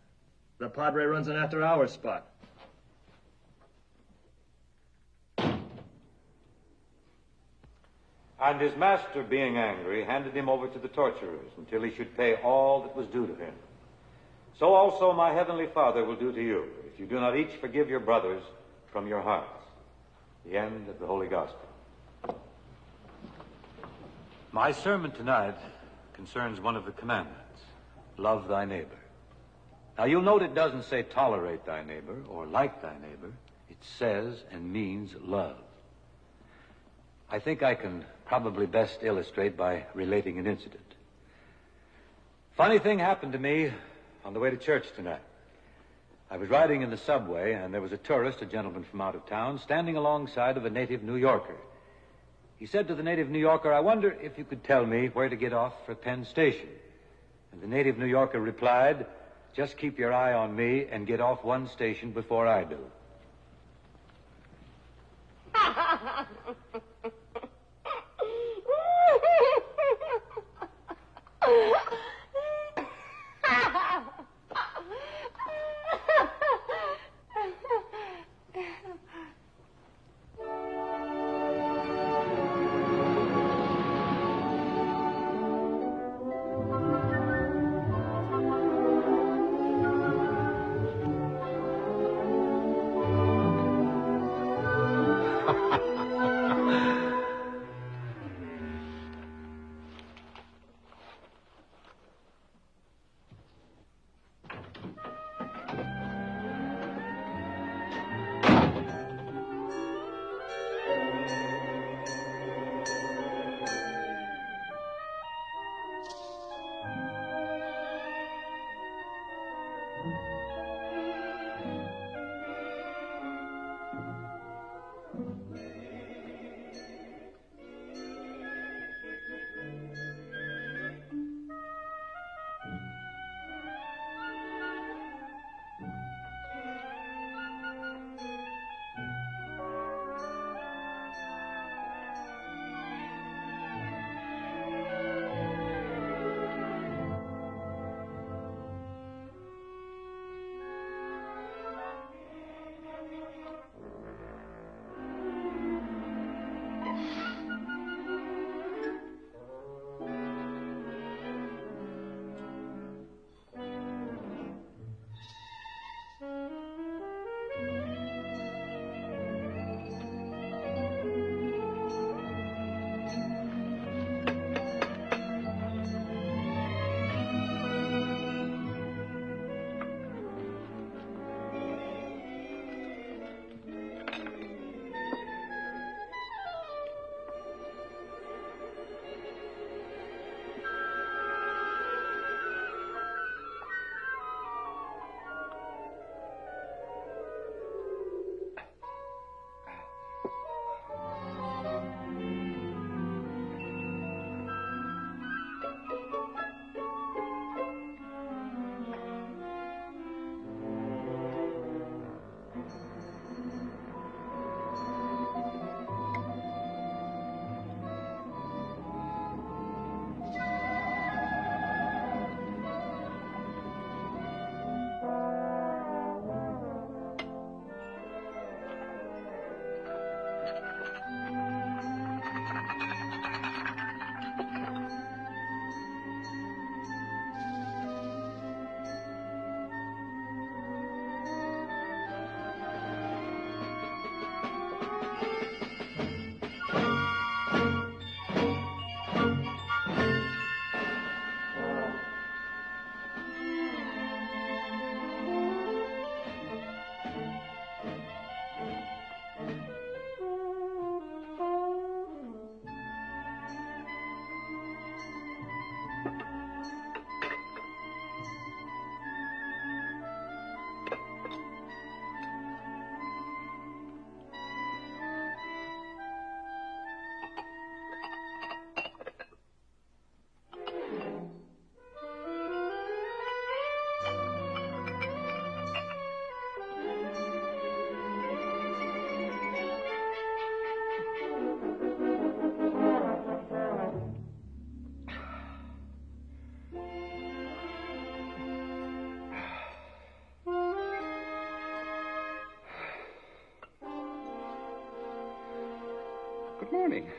The Padre runs an after-hours spot. And his master, being angry, handed him over to the torturers until he should pay all that was due to him. So also my heavenly Father will do to you, if you do not each forgive your brothers from your hearts. The end of the Holy Gospel. My sermon tonight concerns one of the commandments, love thy neighbor. Now you'll note it doesn't say tolerate thy neighbor or like thy neighbor. It says and means love. I think I can probably best illustrate by relating an incident. Funny thing happened to me on the way to church tonight. I was riding in the subway, and there was a tourist, a gentleman from out of town, standing alongside of a native New Yorker. He said to the native New Yorker, "I wonder if you could tell me where to get off for Penn Station." And the native New Yorker replied, "Just keep your eye on me and get off one station before I do." Good morning.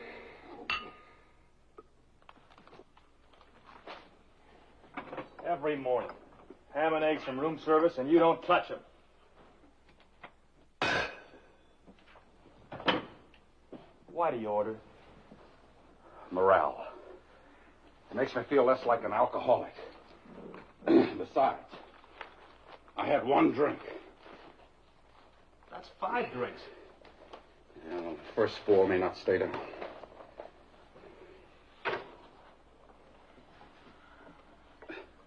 Every morning. Ham and eggs from room service, and you don't touch them. Why do you order? Morale. It makes me feel less like an alcoholic. Besides, I had one drink. That's 5 drinks. Yeah, well, the first 4 may not stay down.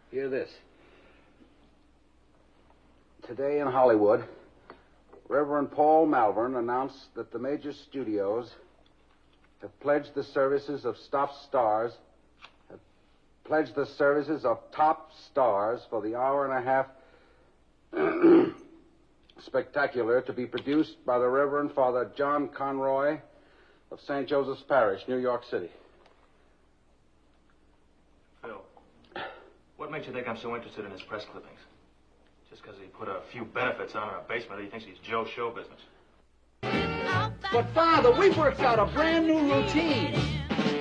Hear this. Today in Hollywood, Reverend Paul Malvern announced that the major studios have pledged the services of top stars for the hour and a half spectacular to be produced by the Reverend Father John Conroy of St. Joseph's Parish, New York City. Phil, what makes you think I'm so interested in his press clippings? Just because he put a few benefits on in a basement, he thinks he's Joe Show Business. But, Father, we worked out a brand new routine.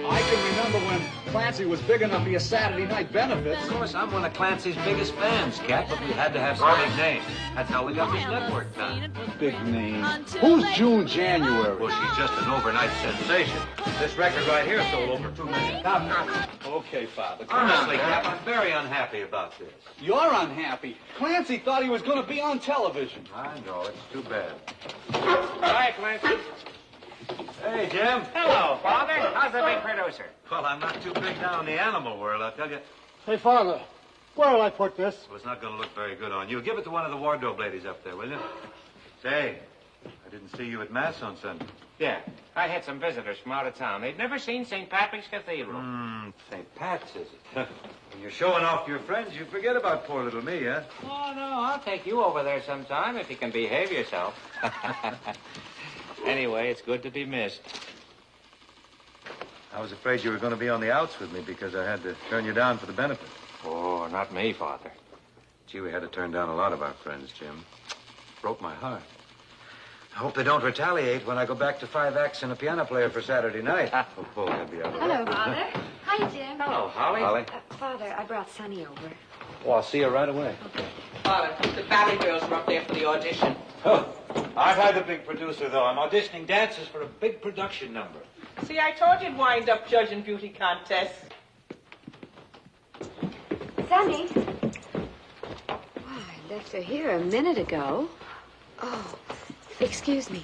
I can remember when Clancy was big enough for your Saturday night benefits. Of course, I'm one of Clancy's biggest fans, Cat, but we had to have some big names. That's how we got this network done. Big name. Who's June January? Well, she's just an overnight sensation. This record right here sold over 2 million copies. Okay, Father. Honestly, Cap, I'm very unhappy about this. You're unhappy. Clancy thought he was going to be on television. I know, it's too bad. Hi, Clancy. Hey, Jim. Hello, Father. How's the big producer? Well, I'm not too big now in the animal world, I'll tell you. Hey, Father, where'll I put this? Well, it's not going to look very good on you. Give it to one of the wardrobe ladies up there, will you? Say, I didn't see you at Mass on Sunday. Yeah, I had some visitors from out of town. They'd never seen St. Patrick's Cathedral. St. Pat's, is it? When you're showing off your friends, you forget about poor little me, huh? Oh, no, I'll take you over there sometime if you can behave yourself. Anyway, it's good to be missed. I was afraid you were going to be on the outs with me because I had to turn you down for the benefit. Oh, not me, Father. Gee, we had to turn down a lot of our friends, Jim. Broke my heart. I hope they don't retaliate when I go back to 5 acts and a piano player for Saturday night. Oh, that'd be out of Hello, luck. Father. Hi, Jim. Hello, Holly. Holly? Father, I brought Sonny over. Well, I'll see you right away. Father, the ballet girls are up there for the audition. Oh, I've had the big producer, though. I'm auditioning dancers for a big production number. See, I told you'd wind up judging beauty contests. Sonny. Oh, I left her here a minute ago. Oh, excuse me.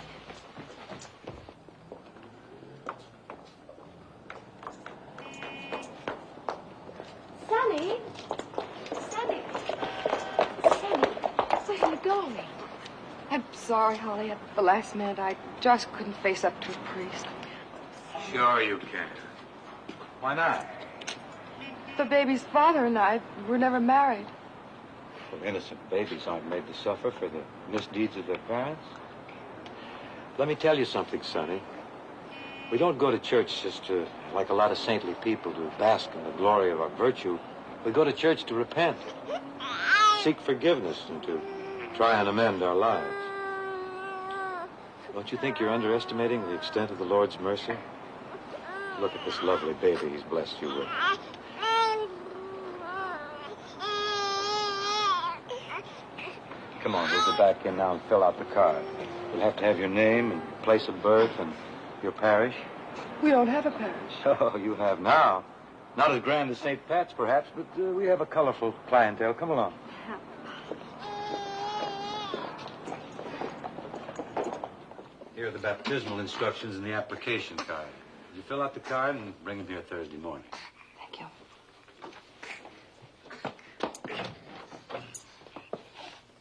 Sonny? Sonny? Sonny, where are you going? I'm sorry, Holly. At the last minute, I just couldn't face up to a priest. Sure you can. Why not? The baby's father and I were never married. Well, innocent babies aren't made to suffer for the misdeeds of their parents. Let me tell you something, Sonny. We don't go to church just to, like a lot of saintly people, to bask in the glory of our virtue. We go to church to repent, seek forgiveness, and to try and amend our lives. Don't you think you're underestimating the extent of the Lord's mercy? Look at this lovely baby he's blessed you with. Come on, we'll go back in now and fill out the card. You'll have to have your name and your place of birth and your parish. We don't have a parish. Oh, you have now. Not as grand as St. Pat's, perhaps, but we have a colorful clientele. Come along. Here are the baptismal instructions and the application card. You fill out the card and bring them here Thursday morning. Thank you.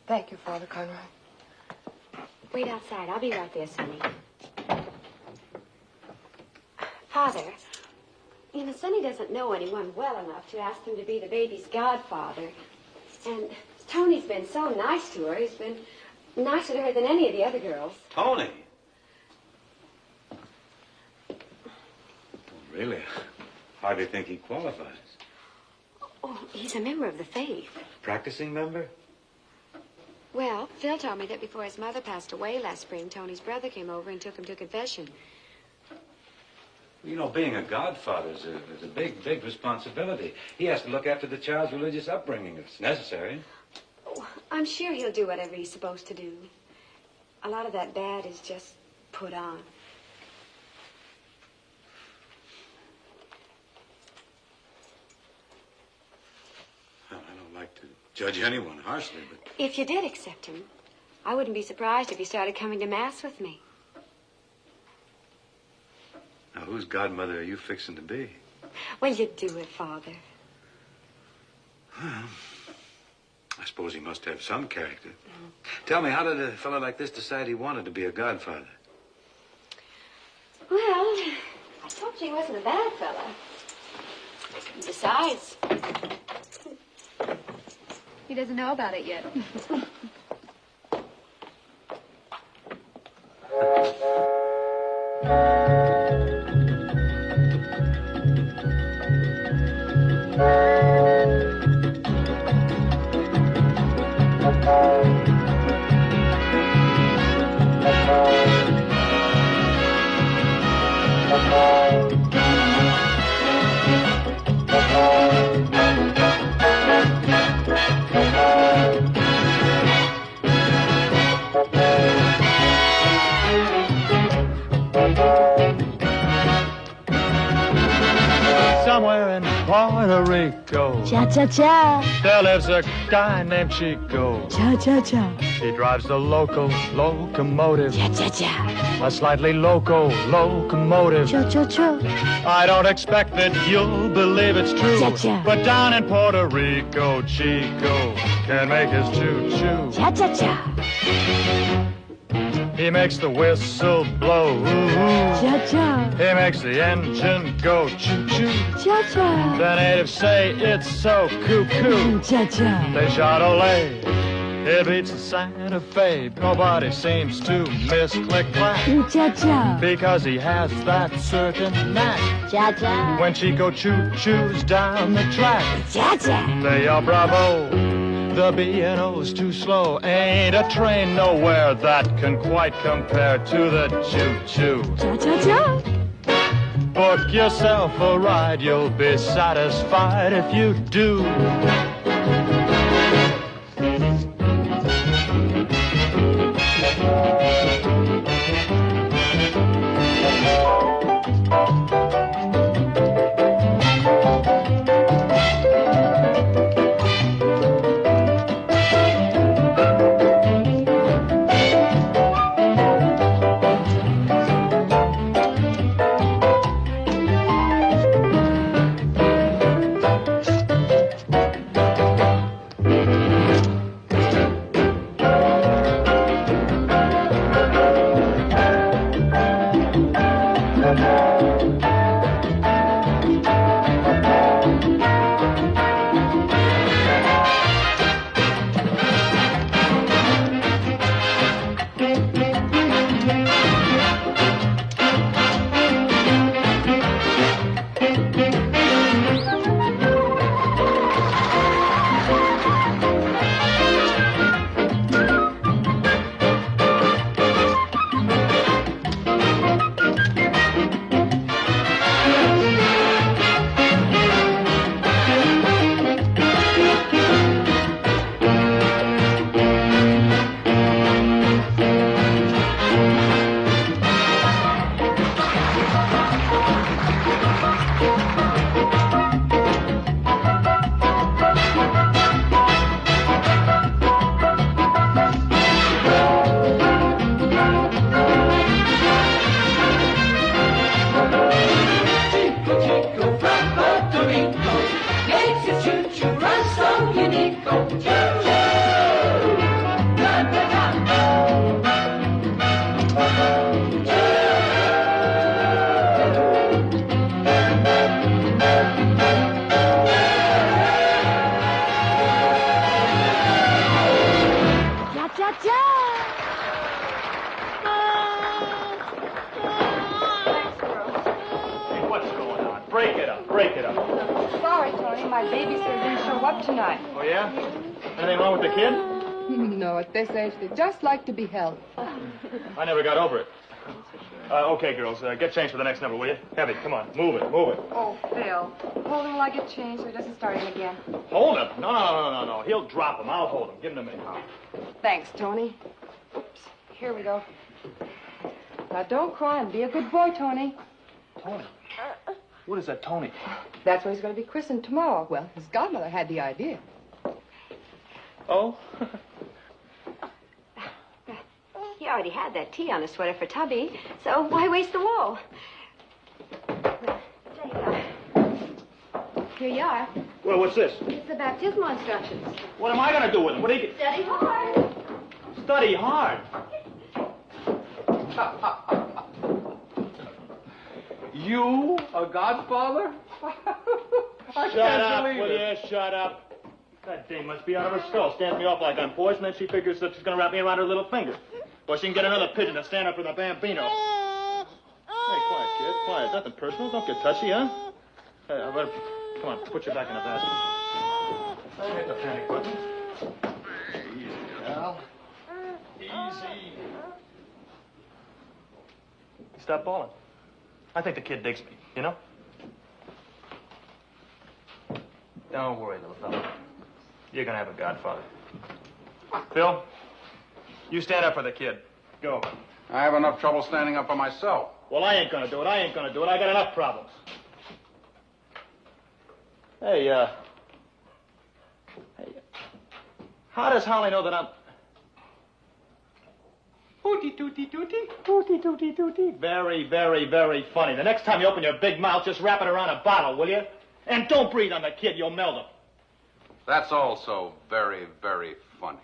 Thank you, Father Conroy. Wait outside. I'll be right there, Sonny. Father, you know, Sonny doesn't know anyone well enough to ask him to be the baby's godfather. And Tony's been so nice to her. He's been nicer to her than any of the other girls. Tony? Really? Hardly think he qualifies. Oh, he's a member of the faith. Practicing member? Well, Phil told me that before his mother passed away last spring, Tony's brother came over and took him to confession. You know, being a godfather is a big, big responsibility. He has to look after the child's religious upbringing if it's necessary. Oh, I'm sure he'll do whatever he's supposed to do. A lot of that bad is just put on. Well, I don't like to judge anyone harshly, but... If you did accept him, I wouldn't be surprised if he started coming to Mass with me. Now, whose godmother are you fixing to be? Well, you do it, Father. Well, I suppose he must have some character. Tell me, how did a fellow like this decide he wanted to be a godfather? Well, I told you he wasn't a bad fella. Besides, He doesn't know about it yet. Somewhere in Puerto Rico, Cha-cha-cha, there lives a guy named Chico. cha-cha-cha, He drives the local locomotive, cha-cha-cha, a slightly loco locomotive. cha-cha-cha, I don't expect that you'll believe it's true, Cha-cha. but down in Puerto Rico, Chico can make his choo-choo. cha-cha-cha, He makes the whistle blow, cha-cha, he makes the engine go choo-choo. cha-cha, The natives say it's so cuckoo. cha-cha. They shout olay. It beats the Santa Fe. Nobody seems to miss click-clack. Cha-cha, Because he has that certain knack. cha-cha, When Chico choo-choos down the track, cha-cha. they yell bravo. The B&O's too slow. Ain't a train nowhere that can quite compare to the choo-choo. Cha-cha-cha. Book yourself a ride. You'll be satisfied if you do. Break it up. Break it up. Sorry, Tony. My babysitter didn't show up tonight. Oh, yeah? Anything wrong with the kid? No, at this age, they just like to be held. I never got over it. Okay, girls, get changed for the next number, will you? Heavy, come on, move it, move it. Oh, Phil. Hold him while I get changed so he doesn't start him again. Hold him? No. He'll drop him. I'll hold him. Give him to me. Thanks, Tony. Oops. Here we go. Now, don't cry and be a good boy, Tony. Tony? What is that, Tony? That's what he's going to be christened tomorrow. Well, his godmother had the idea. Oh? He already had that tea on his sweater for Tubby, so why waste the wool? Here you are. Well, what's this? It's the baptismal instructions. What am I going to do with him? What do you... Study hard. Study hard? You, a godfather? Shut up, will you? Shut up. That dame must be out of her skull. Stands me off like I'm poison, and then she figures that she's going to wrap me around her little finger. Or she can get another pigeon to stand up for the bambino. Hey, quiet, kid. Quiet. Nothing personal. Don't get touchy, huh? Hey, I better... Come on, put your back in the basket. I hit the panic button. Easy, Al. Easy. Stop bawling. I think the kid digs me, you know? Don't worry, little fella. You're gonna have a godfather. Phil, you stand up for the kid. Go. I have enough trouble standing up for myself. Well, I ain't gonna do it. I got enough problems. Hey, how does Holly know that I'm... Hooty, tooty, tooty, hooty, tooty, tooty. Very, very, very funny. The next time you open your big mouth, just wrap it around a bottle, will you? And don't breathe on the kid. You'll melt him. That's also very, very funny.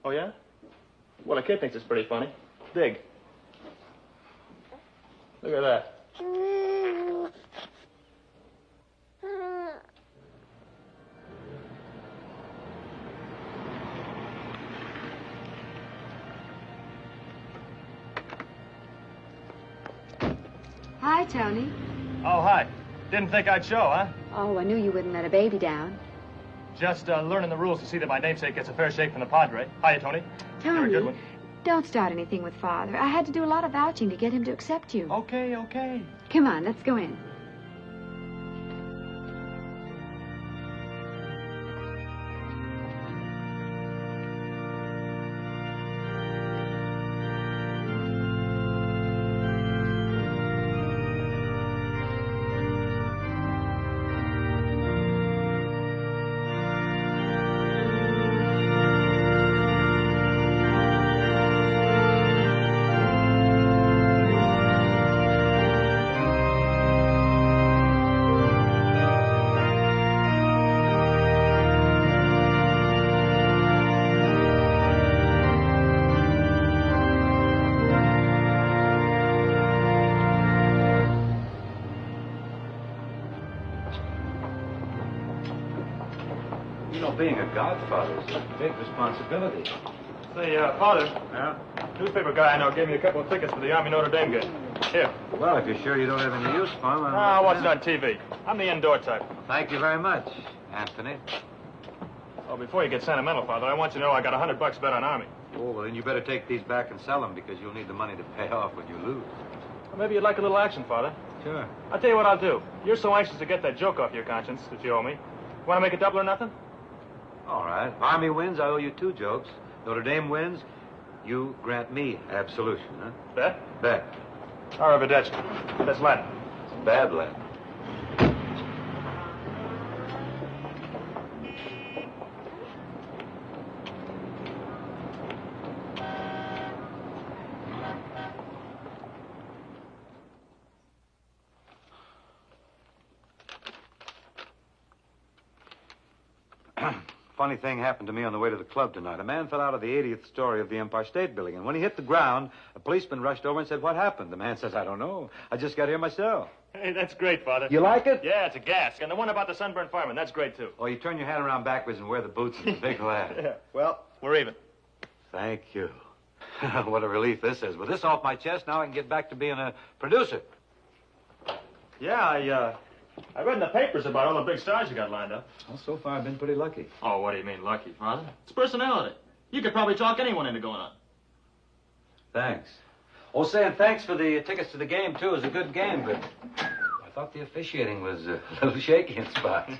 Oh, yeah? Well, the kid thinks it's pretty funny. Dig. Look at that. Hi, Tony. Oh, hi. Didn't think I'd show, huh? Oh, I knew you wouldn't let a baby down. Just learning the rules to see that my namesake gets a fair shake from the Padre. Hiya, Tony. You're a good Tony, one. don't start anything with Father. I had to do a lot of vouching to get him to accept you. Okay, okay. Come on, let's go in. Being a godfather is a big responsibility. Say, Father. Yeah? Newspaper guy I know gave me a couple of tickets for the Army Notre Dame game. Here. Well, if you're sure you don't have any use for them... I watch it on TV. I'm the indoor type. Thank you very much, Anthony. Oh, before you get sentimental, Father, I want you to know I got $100 bet on Army. Oh, well, then you better take these back and sell them because you'll need the money to pay off when you lose. Well, maybe you'd like a little action, Father. Sure. I'll tell you what I'll do. You're so anxious to get that joke off your conscience that you owe me. Want to make a double or nothing? All right. Army wins, I owe you 2 jokes. Notre Dame wins, you grant me absolution, huh? Bet? Bet. Arrivederci. That's Latin. It's bad Latin. Funny thing happened to me on the way to the club tonight. A man fell out of the 80th story of the Empire State Building, and when he hit the ground, a policeman rushed over and said, "What happened?" The man says, "I don't know. I just got here myself." Hey, that's great, Father. You like it? Yeah, it's a gas. And the one about the sunburned fireman, that's great, too. Oh, you turn your hat around backwards and wear the boots and the big laugh. Yeah, well, we're even. Thank you. What a relief this is. With this off my chest, now I can get back to being a producer. Yeah, I read in the papers about all the big stars you got lined up. Well, so far I've been pretty lucky. Oh, what do you mean lucky, Father? It's personality. You could probably talk anyone into going on. Thanks. Oh, saying thanks for the tickets to the game, too. It was a good game, but I thought the officiating was a little shaky in spots.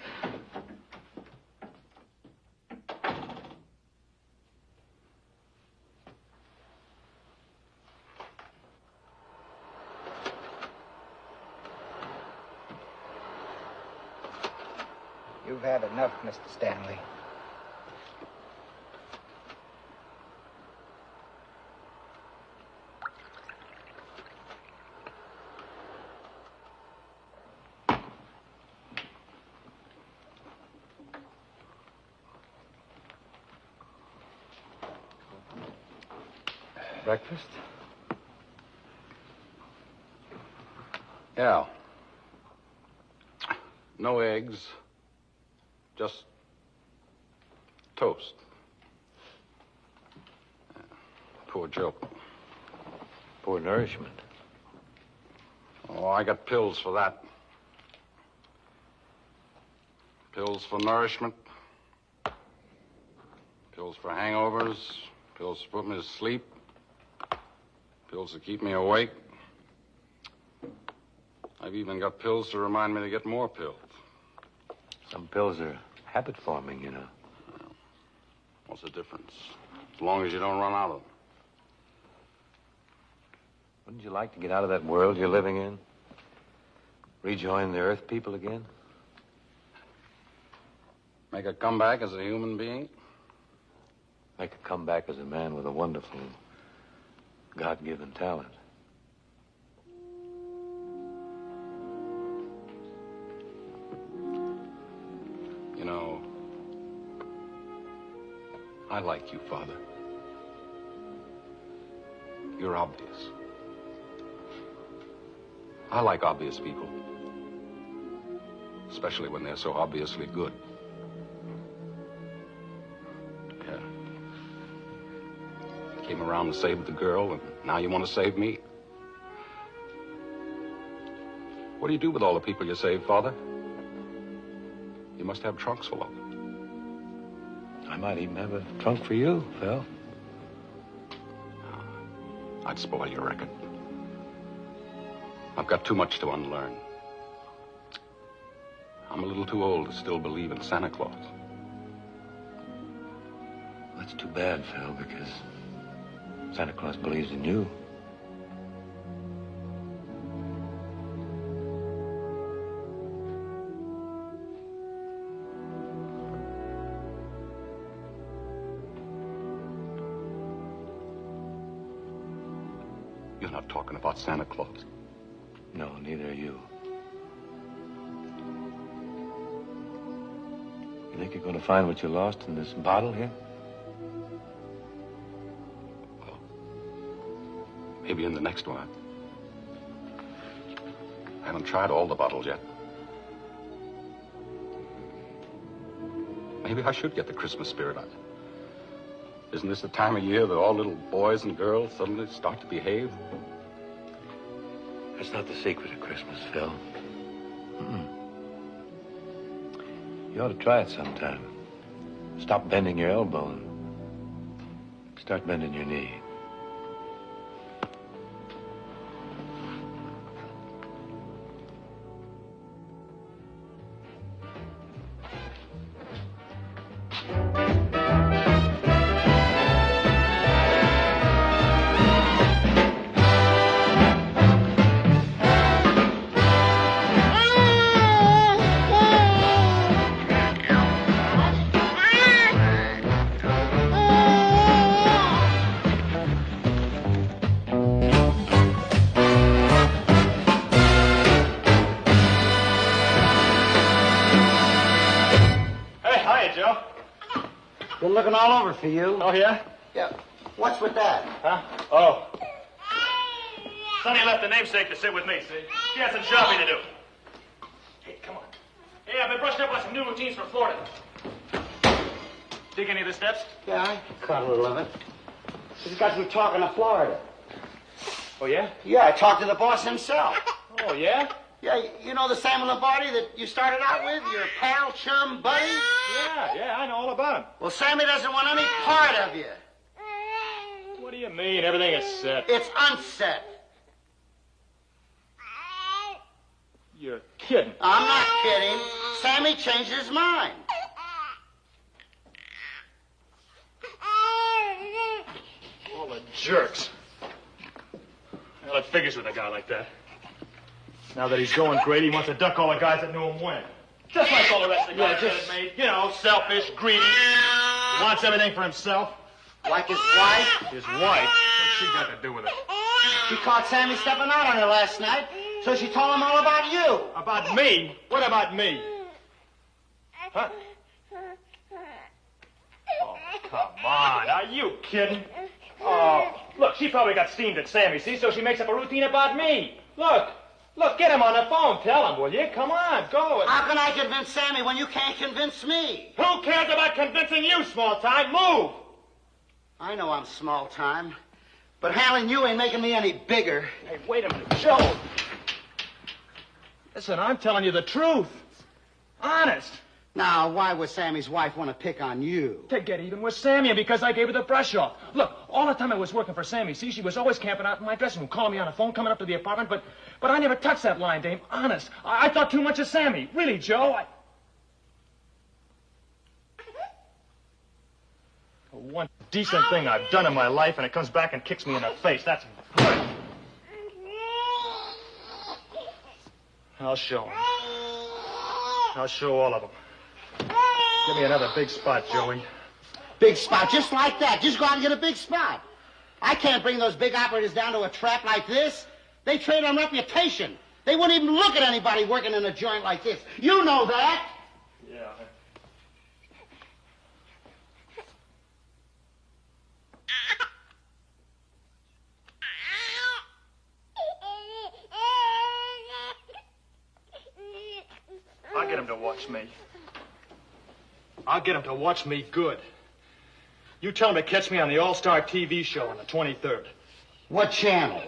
You've had enough, Mr. Stanley. Breakfast? Yeah. No eggs. Just toast. Poor joke. Poor nourishment. Oh, I got pills for that. Pills for nourishment. Pills for hangovers. Pills to put me to sleep. Pills to keep me awake. I've even got pills to remind me to get more pills. Some pills are habit-forming, you know. What's the difference? As long as you don't run out of them. Wouldn't you like to get out of that world you're living in? Rejoin the Earth people again? Make a comeback as a human being? Make a comeback as a man with a wonderful, God-given talent. You know, I like you, Father. You're obvious. I like obvious people. Especially when they're so obviously good. Yeah. Came around to save the girl, and now you want to save me. What do you do with all the people you saved, Father? You must have trunks full of them. I might even have a trunk for you, Phil. I'd spoil your record. I've got too much to unlearn. I'm a little too old to still believe in Santa Claus. That's too bad, Phil, because Santa Claus believes in you. You're not talking about Santa Claus. No, neither are you. You think you're going to find what you lost in this bottle here? Well, maybe in the next one. I haven't tried all the bottles yet. Maybe I should get the Christmas spirit out. Isn't this the time of year that all little boys and girls suddenly start to behave? That's not the secret of Christmas, Phil. You ought to try it sometime. Stop bending your elbow and start bending your knee. Been looking all over for you. Oh, yeah? Yeah. What's with that? Huh? Oh. Sonny left the namesake to sit with me, see? She had some shopping to do. Hey, come on. Hey, I've been brushed up on some new routines for Florida. Dig any of the steps? Yeah, I caught a little of it. He's got you talking to Florida. Oh, yeah? Yeah, I talked to the boss himself. Oh, yeah? Yeah, you know the Sam Lombardi that you started out with? Your pal, chum, buddy? Yeah, I know all about him. Well, Sammy doesn't want any part of you. What do you you mean everything is set? It's unset. You're kidding. I'm not kidding. Sammy changed his mind. All the jerks. Well, it figures with a guy like that. Now that he's going great, he wants to duck all the guys that knew him when. Just like all the rest of the guys that it made. You know, selfish, greedy. Wants everything for himself. Like his wife? His wife? What's she got to do with it? She caught Sammy stepping out on her last night, so she told him all about you. About me? What about me? Huh? Oh, come on. Are you kidding? Oh, look, she probably got steamed at Sammy, see, so she makes up a routine about me. Look, get him on the phone. Tell him, will you? Come on, go. How can I convince Sammy when you can't convince me? Who cares about convincing you, small time? Move! I know I'm small time, but handling you ain't making me any bigger. Hey, wait a minute, Joe. Listen, I'm telling you the truth. Honest. Now, why would Sammy's wife want to pick on you? To get even with Sammy, and because I gave her the brush off. Look, all the time I was working for Sammy, see, she was always camping out in my dressing room, calling me on the phone, coming up to the apartment, but I never touched that line, dame. Honest. I thought too much of Sammy. Really, Joe. One decent thing I've done in my life, and it comes back and kicks me in the face. That's good. I'll show him. I'll show all of them. Give me another big spot, Joey. Big spot, just like that. Just go out and get a big spot. I can't bring those big operators down to a trap like this. They trade on reputation. They wouldn't even look at anybody working in a joint like this. You know that. Yeah. I'll get him to watch me. I'll get him to watch me good. You tell him to catch me on the All-Star TV show on the 23rd. What channel?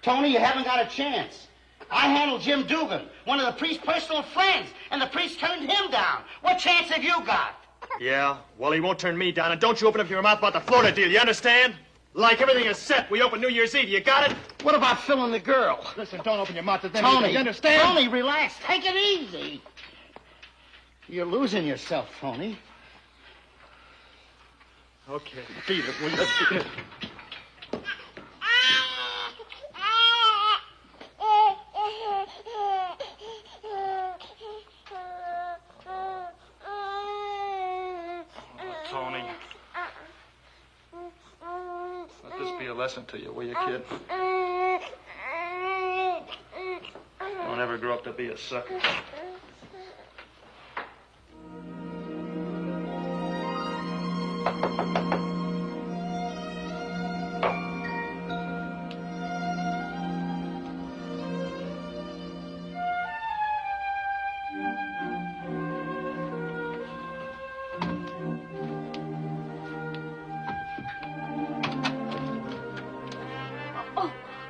Tony, you haven't got a chance. I handled Jim Dugan, one of the priest's personal friends, and the priest turned him down. What chance have you got? Yeah? Well, he won't turn me down, and don't you open up your mouth about the Florida deal, you understand? Like everything is set, we open New Year's Eve, you got it? What about filling the girl? Listen, don't open your mouth to them. Tony, you understand? Tony, relax. Take it easy. You're losing yourself, Tony. Okay, beat it, will you? Beat it. Tony. Let this be a lesson to you, will you, kid? Don't ever grow up to be a sucker.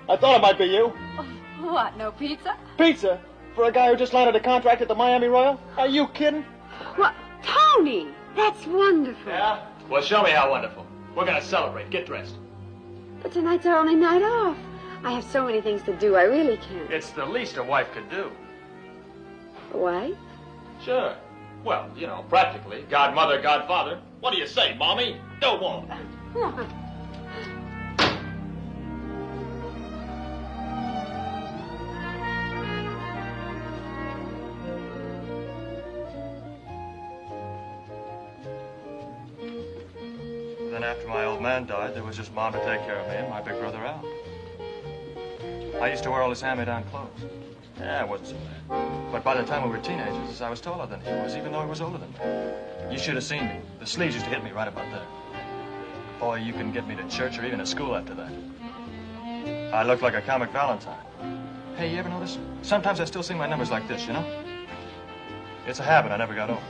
I thought it might be you. What, no pizza? Pizza? For a guy who just landed a contract at the Miami Royal? Are you kidding? What? Tony! That's wonderful. Yeah? Well, show me how wonderful. We're gonna celebrate. Get dressed. But tonight's our only night off. I have so many things to do, I really can't. It's the least a wife could do. Why? Sure. Well, you know, practically. Godmother, godfather. What do you say, Mommy? Go on. Then after my old man died, there was just Mom to take care of me and my big brother Al. I used to wear all his hand-me-down clothes. Yeah, it wasn't so bad. But by the time we were teenagers, I was taller than he was, even though he was older than me. You should have seen me. The sleeves used to hit me right about there. Boy, you couldn't get me to church or even to school after that. I looked like a comic Valentine. Hey, you ever notice? Sometimes I still sing my numbers like this, you know? It's a habit I never got over.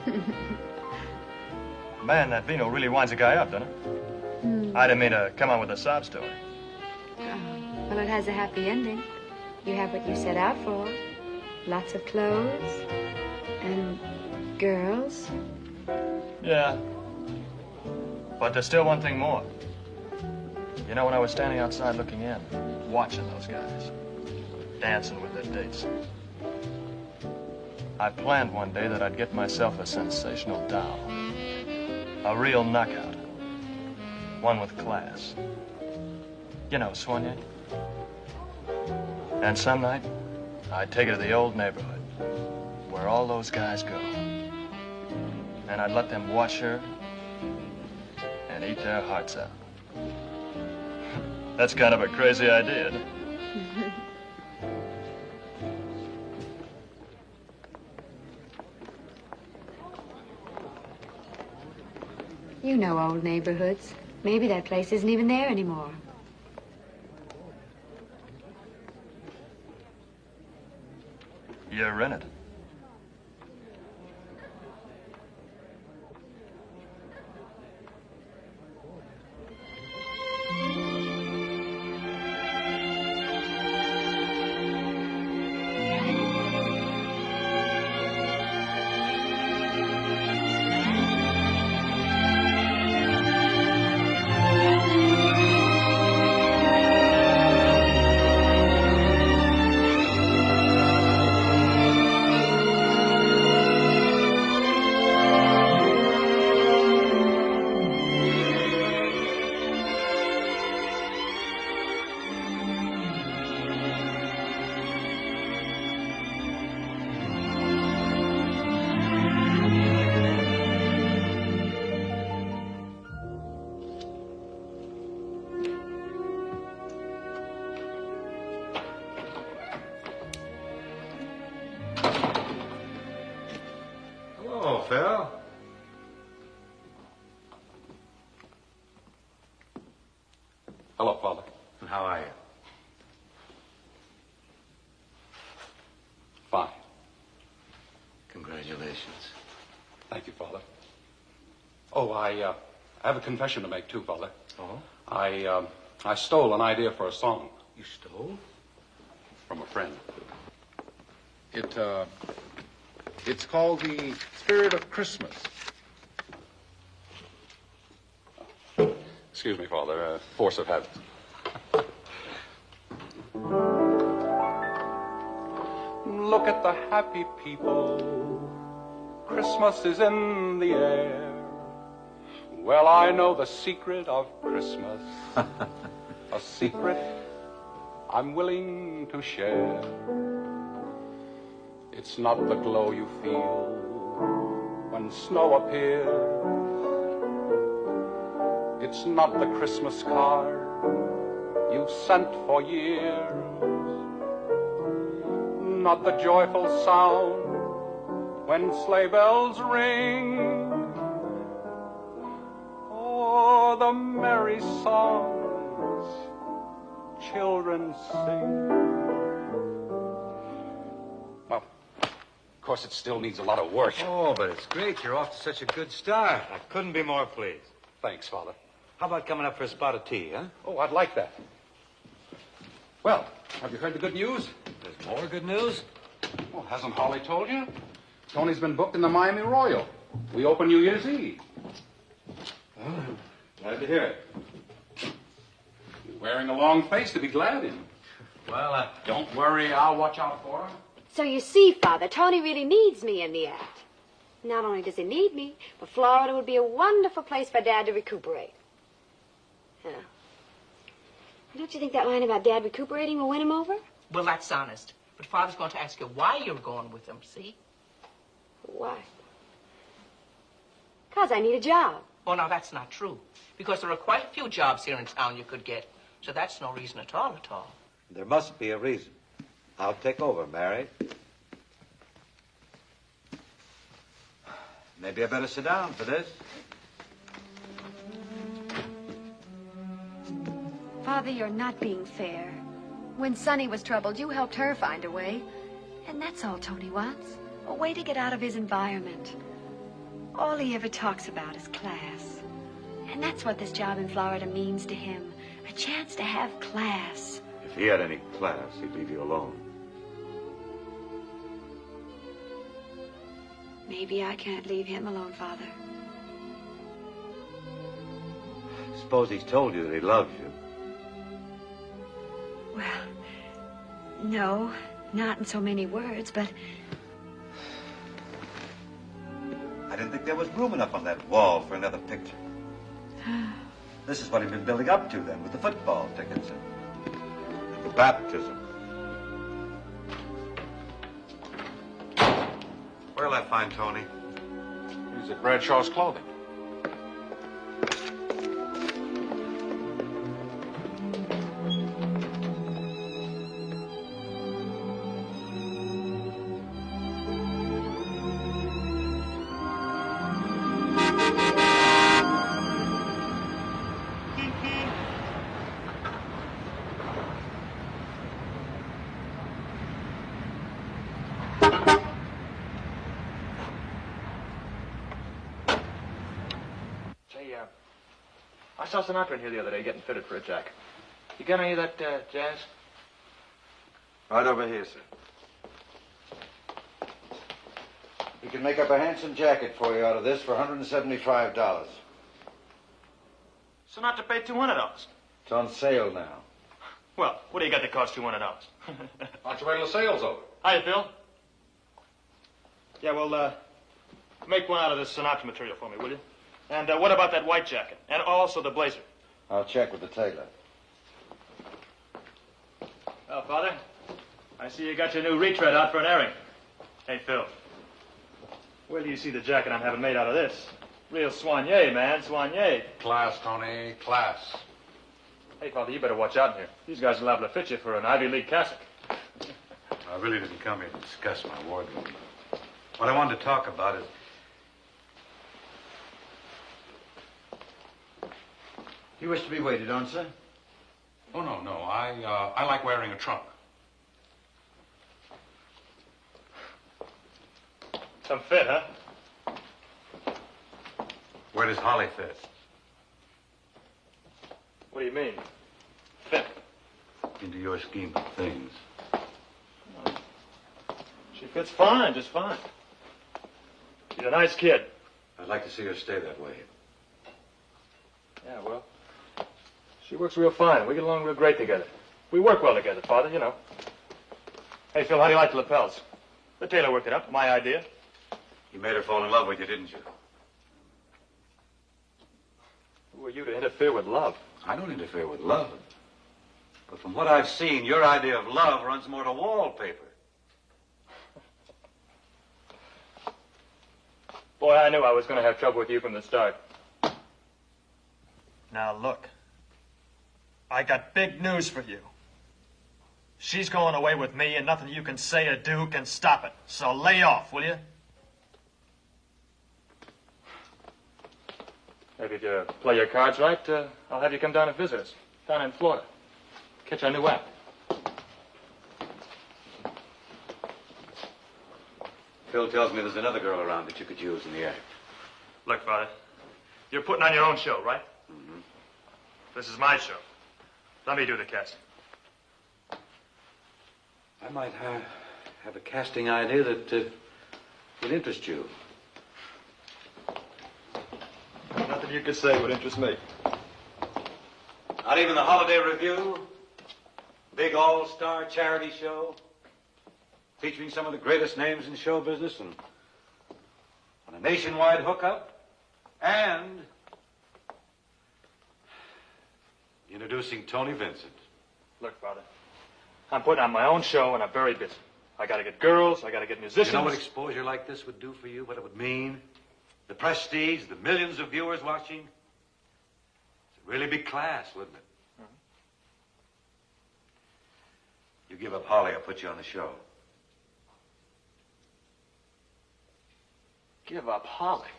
Man, that vino really winds a guy up, doesn't it? I didn't mean to come on with a sob story. Well, it has a happy ending. You have what you set out for. Lots of clothes and girls. Yeah. But there's still one thing more. You know, when I was standing outside looking in, watching those guys, dancing with their dates, I planned one day that I'd get myself a sensational doll. A real knockout. One with class. You know, Sonia. And some night, I'd take her to the old neighborhood, where all those guys go. And I'd let them watch her and eat their hearts out. That's kind of a crazy idea, isn't it? You know old neighborhoods. Maybe that place isn't even there anymore. You're in it. Phil. Hello, Father. And how are you? Fine. Congratulations. Thank you, Father. Oh, I have a confession to make, too, Father. Oh? I stole an idea for a song. You stole? From a friend. It's called The Spirit of Christmas. Excuse me, Father. Force of habit. Look at the happy people. Christmas is in the air. Well, I know the secret of Christmas. A secret I'm willing to share. It's not the glow you feel when snow appears. It's not the Christmas card you've sent for years. Not the joyful sound when sleigh bells ring, or the merry songs children sing. Well, of course, it still needs a lot of work. Oh, but it's great. You're off to such a good start. I couldn't be more pleased. Thanks, Father. How about coming up for a spot of tea, huh? Oh, I'd like that. Well, have you heard the good news? There's more good news? Well, hasn't Holly told you? Tony's been booked in the Miami Royal. We open New Year's Eve. Oh, glad to hear it. You're wearing a long face to be glad in. Well, Don't worry, I'll watch out for her. So you see, Father, Tony really needs me in the act. Not only does he need me, but Florida would be a wonderful place for Dad to recuperate. Yeah. Don't you think that line about Dad recuperating will win him over? Well, that's honest. But Father's going to ask you why you're going with him, see? Why? 'Cause I need a job. Oh, now, that's not true. Because there are quite a few jobs here in town you could get. So that's no reason at all, at all. there must be a reason. I'll take over, Mary. Maybe I better sit down for this. Father, you're not being fair. When Sonny was troubled, you helped her find a way. And that's all Tony wants. A way to get out of his environment. All he ever talks about is class. And that's what this job in Florida means to him. A chance to have class. If he had any class, he'd leave you alone. Maybe I can't leave him alone, Father. Suppose he's told you that he loves you. No, not in so many words, but I didn't think there was room enough on that wall for another picture. This is what he'd been building up to then, with the football tickets and the baptism. Where'll I find Tony? He's at Bradshaw's Clothing. I saw Sinatra in here the other day getting fitted for a jacket. You got any of that jazz? Right over here, sir. We can make up a handsome jacket for you out of this for $175. Sinatra paid $200. It's on sale now. Well, what do you got that costs $200? Why don't you wait till the sale's over? Hiya, Phil. Yeah, well, make one out of this Sinatra material for me, will you? And what about that white jacket? And also the blazer. I'll check with the tailor. Well, Father, I see you got your new retread out for an airing. Hey, Phil. Where do you see the jacket I'm having made out of this? Real soigné, man, soigné. Class, Tony, class. Hey, Father, you better watch out in here. These guys are liable to fit you for an Ivy League cassock. I really didn't come here to discuss my wardrobe. What I wanted to talk about is... You wish to be waited on, sir? Oh, no. I like wearing a trunk. Some fit, huh? Where does Holly fit? What do you mean? Fit? Into your scheme of things. She fits fine, just fine. She's a nice kid. I'd like to see her stay that way. Yeah, well, she works real fine. We get along real great together. We work well together, Father, you know. Hey, Phil, how do you like the lapels? The tailor worked it up, my idea. You made her fall in love with you, didn't you? Who are you to interfere with love? I don't interfere with love. But from what I've seen, your idea of love runs more to wallpaper. Boy, I knew I was going to have trouble with you from the start. Now, look. I got big news for you. She's going away with me, and nothing you can say or do can stop it. So lay off, will you? Maybe if you play your cards right, I'll have you come down and visit us. Down in Florida. Catch our new act. Phil tells me there's another girl around that you could use in the act. Look, Father, you're putting on your own show, right? Mm-hmm. This is my show. Let me do the casting. I might have a casting idea that would interest you. Nothing you could say would interest me. Not even the Holiday Review? Big all-star charity show? Featuring some of the greatest names in show business and on a nationwide hookup? And introducing Tony Vincent. Look, Father, I'm putting on my own show and I'm very busy. I gotta get girls, I gotta get musicians. You know what exposure like this would do for you? What it would mean? The prestige, the millions of viewers watching. It's a really big class, wouldn't it? Mm-hmm. You give up Holly, I'll put you on the show. Give up Holly?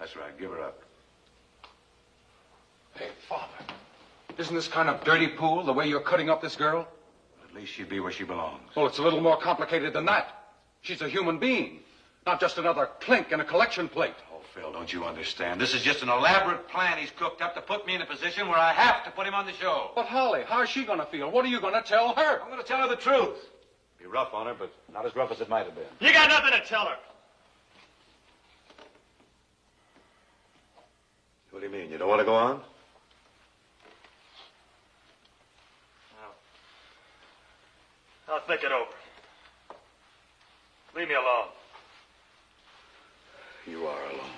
That's right, give her up. Hey, Father, isn't this kind of dirty pool, the way you're cutting up this girl? At least she'd be where she belongs. Well, it's a little more complicated than that. She's a human being, not just another clink in a collection plate. Oh, Phil, don't you understand? This is just an elaborate plan he's cooked up to put me in a position where I have to put him on the show. But Holly, how's she going to feel? What are you going to tell her? I'm going to tell her the truth. Be rough on her, but not as rough as it might have been. You got nothing to tell her. What do you mean? You don't want to go on? I'll think it over. Leave me alone. You are alone.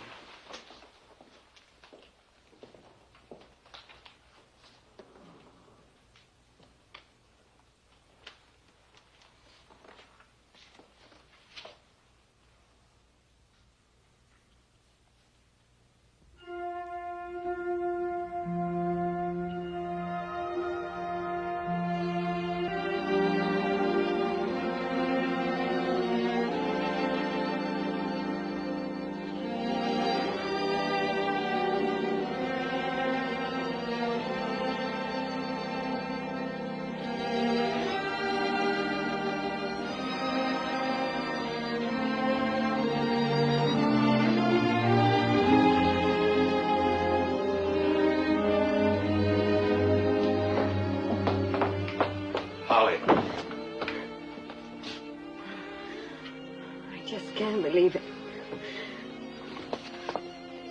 Believe it.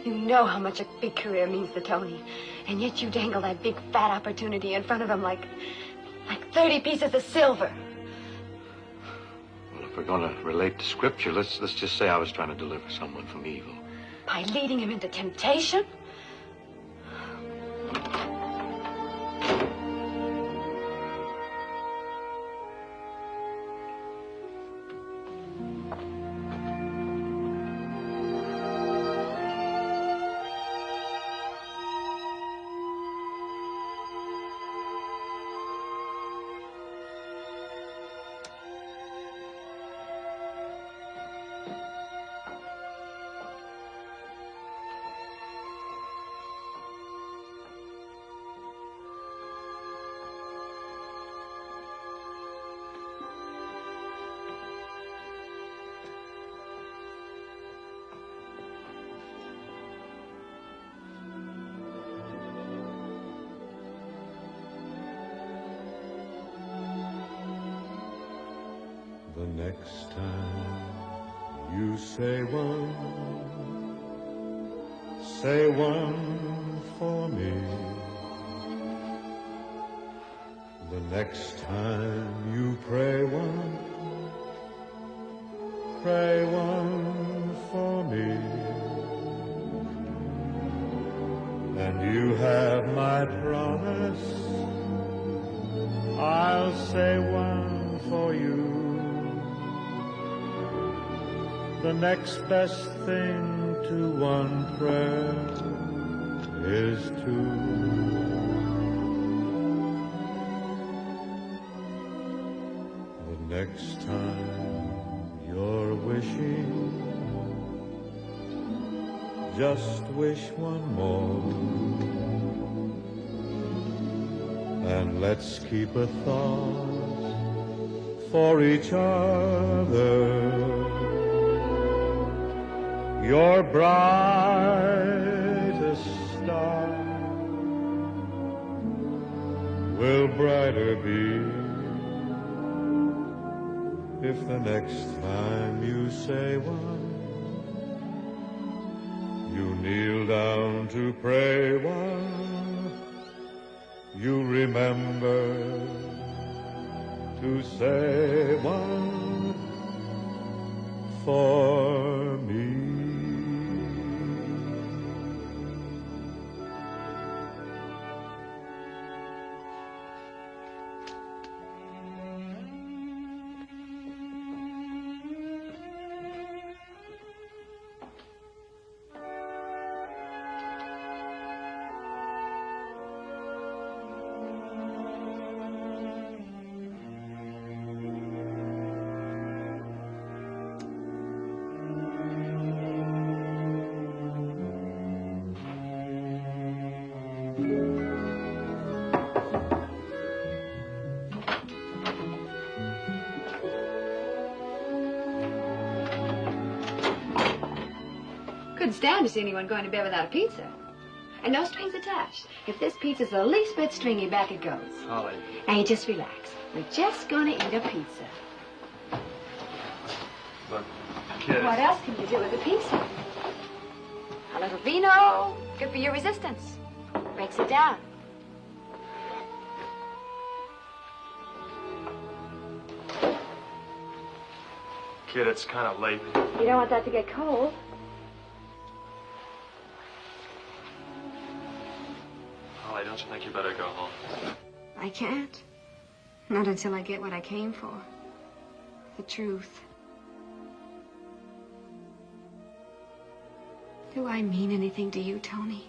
You know how much a big career means to Tony, and yet you dangle that big fat opportunity in front of him like 30 pieces of silver. Well, if we're going to relate to Scripture, let's just say I was trying to deliver someone from evil. By leading him into temptation? The next time you say one for me. The next time you pray one for me. And you have my promise, I'll say one for you. The next best thing to one prayer is two. The next time you're wishing, just wish one more. And let's keep a thought for each other. Your brightest star will brighter be if the next time you say one, you kneel down to pray one, you remember to say one for me. Couldn't stand to see anyone going to bed without a pizza. And no strings attached. If this pizza's the least bit stringy, back it goes. Holly. Now you just relax. We're just gonna eat a pizza. Look, kid. What else can you do with a pizza? A little vino, good for your resistance. Breaks it down. Kid, it's kind of late. You don't want that to get cold. Holly, don't you think you better go home? I can't. Not until I get what I came for. The truth. Do I mean anything to you, Tony?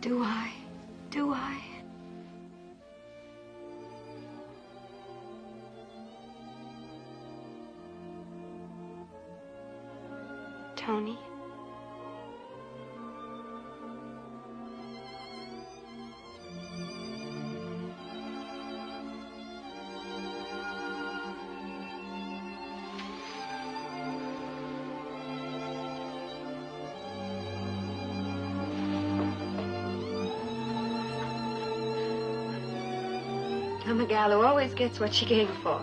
Do I? Do I? Tony? I'm a gal who always gets what she came for.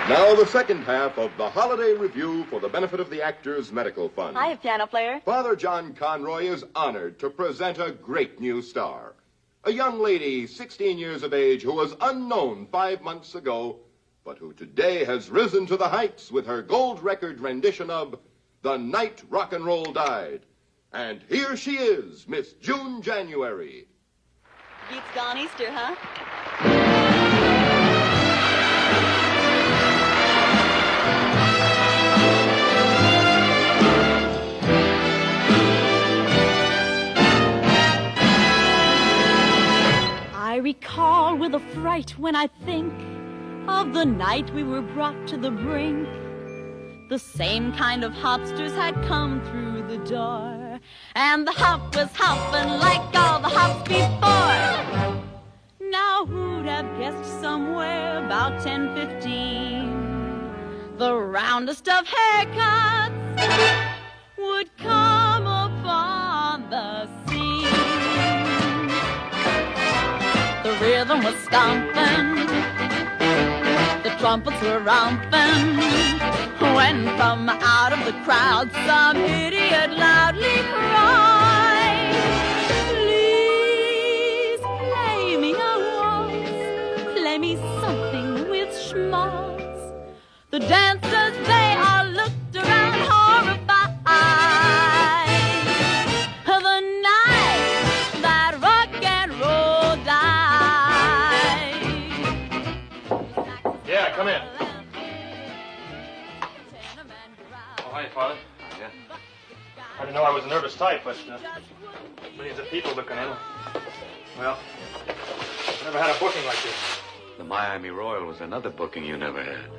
Now the second half of the Holiday Review for the benefit of the Actors Medical Fund. Hi, piano player. Father John Conroy is honored to present a great new star. A young lady, 16 years of age, who was unknown 5 months ago, but who today has risen to the heights with her gold record rendition of The Night Rock and Roll Died. And here she is, Miss June January. Beats gone Easter, huh? I recall with a fright when I think of the night we were brought to the brink. The same kind of hopsters had come through the door, and the hop was hopping like all the hops before. Now who'd have guessed somewhere about 10:15 the roundest of haircuts would come upon the scene. The rhythm was stomping, the trumpets were romping, when from out of the crowd some idiot loudly cried, "Please play me a waltz, play me something with schmaltz." The dancers, they all looked around horrified. The night that rock and roll died. Yeah, come in. Oh, hi, Father. Yeah. I didn't know I was a nervous type, but millions of people looking in. Well, I never had a booking like this. The Miami Royal was another booking you never had.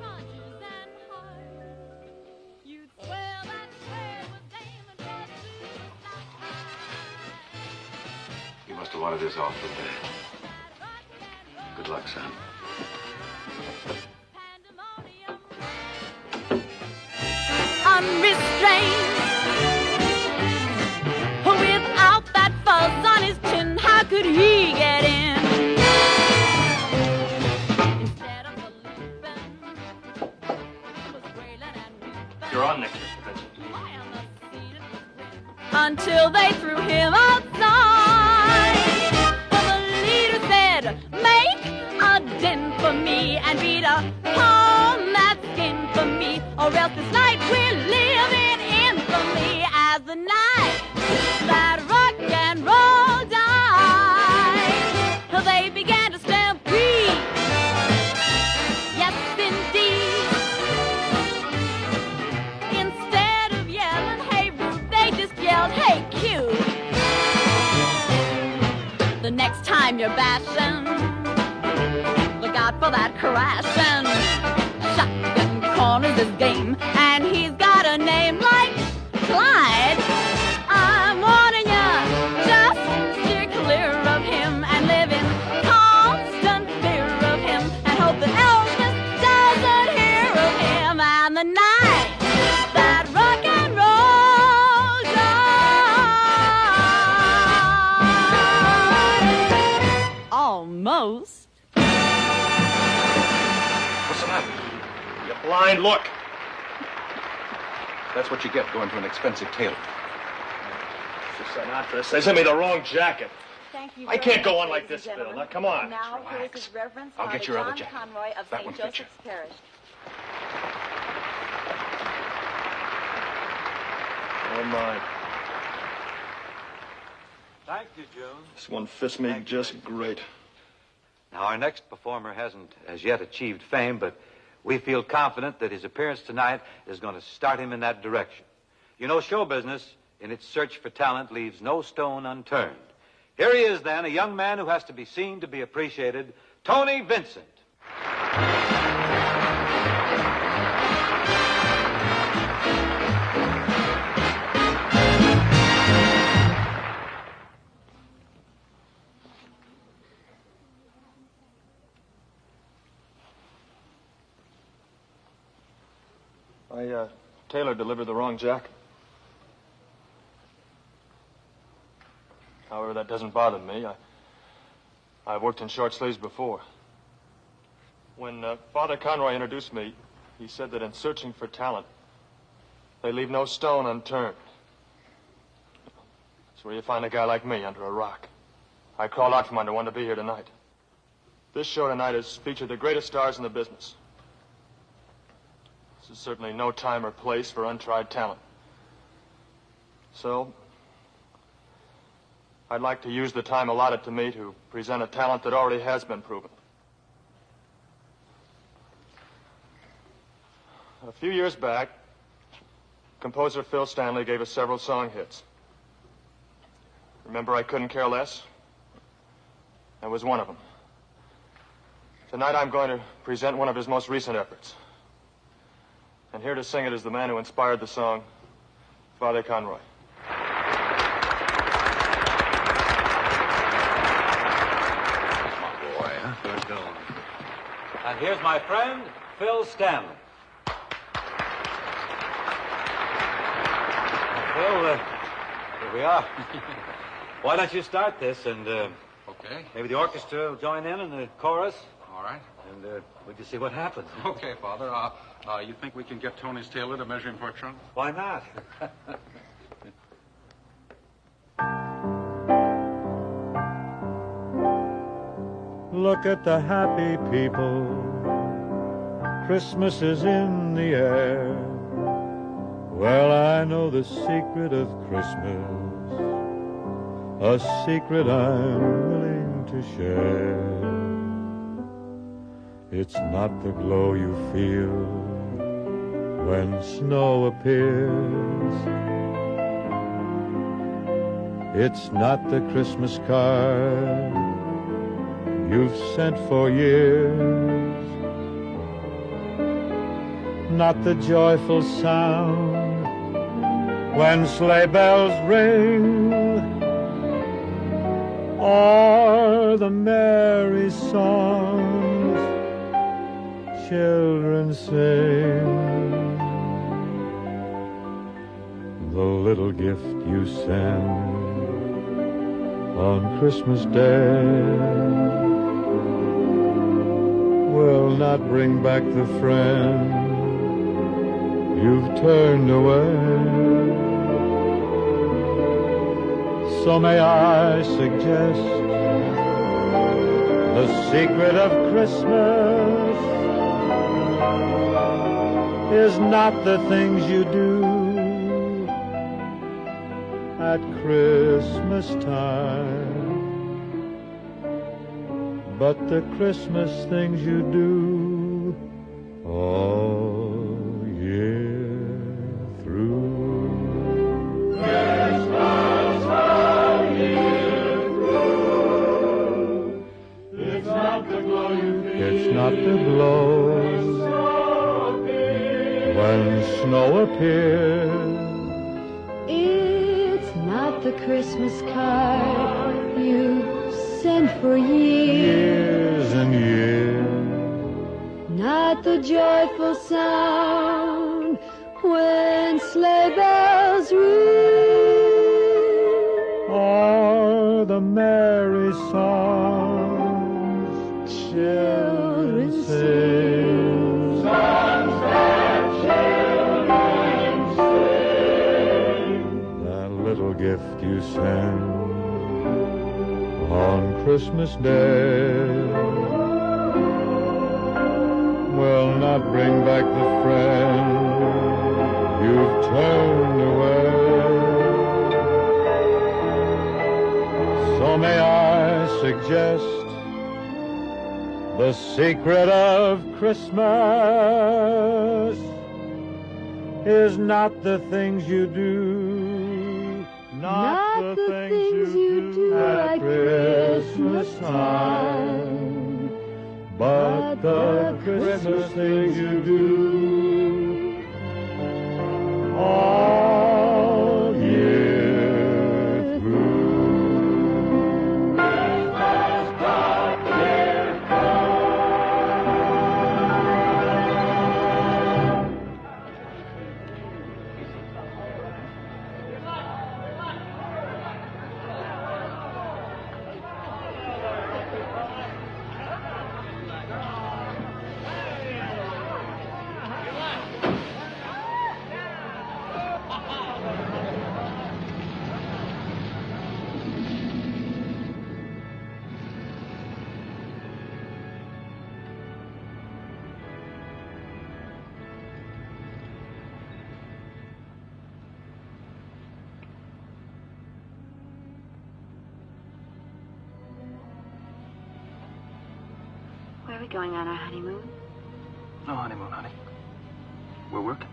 You must have wanted this awful bad. Good luck, son. Unrestrained, without that fuzz on his chin, how could he get in? You're on next, Mr. Vincent. Until they threw him outside. The leader said, "Make a den for me and beat upon that skin for me, or else this night we'll live in infamy." As the night that rock and roll died, they began to stampede. Yes, indeed. Instead of yelling, "Hey, Ruth," they just yelled, "Hey, Q." The next time you're bashing, look out for that crashing. Shotgun corners his game, and he's got a name like Clyde. I'm warning ya, just steer clear of him and live in constant fear of him, and hope that Elvis doesn't hear of him. And the night that You blind look. That's what you get going to an expensive tailor. Mr. Sinatra, they sent me the wrong jacket. Thank you. I can't go on like this, Bill. Now, come on. Now, here is His Reverence I'll Father get your other John jacket. Conroy of That St. one fits you. Joseph's Parish. Oh, my. Thank you, June. This one fits me just great. Now, our next performer hasn't as yet achieved fame, but we feel confident that his appearance tonight is going to start him in that direction. You know, show business, in its search for talent, leaves no stone unturned. Here he is, then, a young man who has to be seen to be appreciated, Tony Vincent. Taylor delivered the wrong jacket. However, that doesn't bother me. I've worked in short sleeves before. When Father Conroy introduced me, he said that in searching for talent, they leave no stone unturned. That's where you find a guy like me under a rock. I crawled out from under one to be here tonight. This show tonight has featured the greatest stars in the business. This is certainly no time or place for untried talent. So, I'd like to use the time allotted to me to present a talent that already has been proven. A few years back, composer Phil Stanley gave us several song hits. Remember I Couldn't Care Less? That was one of them. Tonight I'm going to present one of his most recent efforts. And here to sing it is the man who inspired the song, Father Conroy. Boy, huh? Good going. And here's my friend, Phil Stanley. Phil, here we are. Why don't you start this and, Okay. Maybe the orchestra will join in the chorus. All right. And we can see what happens. Okay, Father. You think we can get Tony's tailor to measure him for a trunk? Why not? Look at the happy people. Christmas is in the air. Well, I know the secret of Christmas, a secret I'm willing to share. It's not the glow you feel when snow appears. It's not the Christmas card you've sent for years. Not the joyful sound when sleigh bells ring, or the merry songs children sing. The little gift you send on Christmas Day will not bring back the friend you've turned away. So may I suggest the secret of Christmas is not the things you do at Christmas time, but the Christmas things you do all year through. Christmas all year through. It's not the glow you feel. It's not the glow when snow appears. It's not the Christmas card you sent for years and years. Not the joyful sound when sleigh bells ring, or the merry songs children sing. gift you send on Christmas Day will not bring back the friend you've turned away. So may I suggest the secret of Christmas is not the things you do, not the things you do at Christmas time, but the Christmas things you do all year through. Where are we going on our honeymoon? No honeymoon, honey. We're working.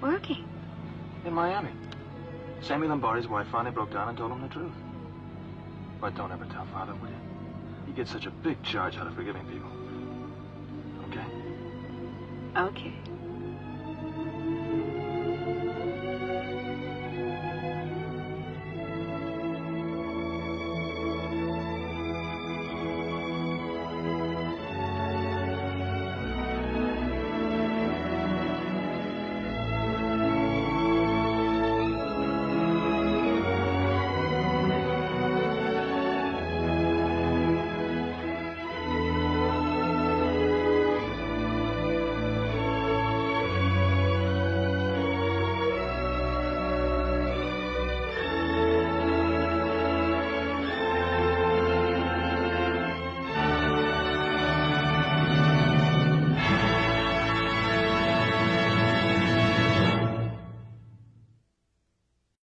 Working? In Miami. Sammy Lombardi's wife finally broke down and told him the truth. But don't ever tell Father, will you? He gets such a big charge out of forgiving people. Okay? Okay.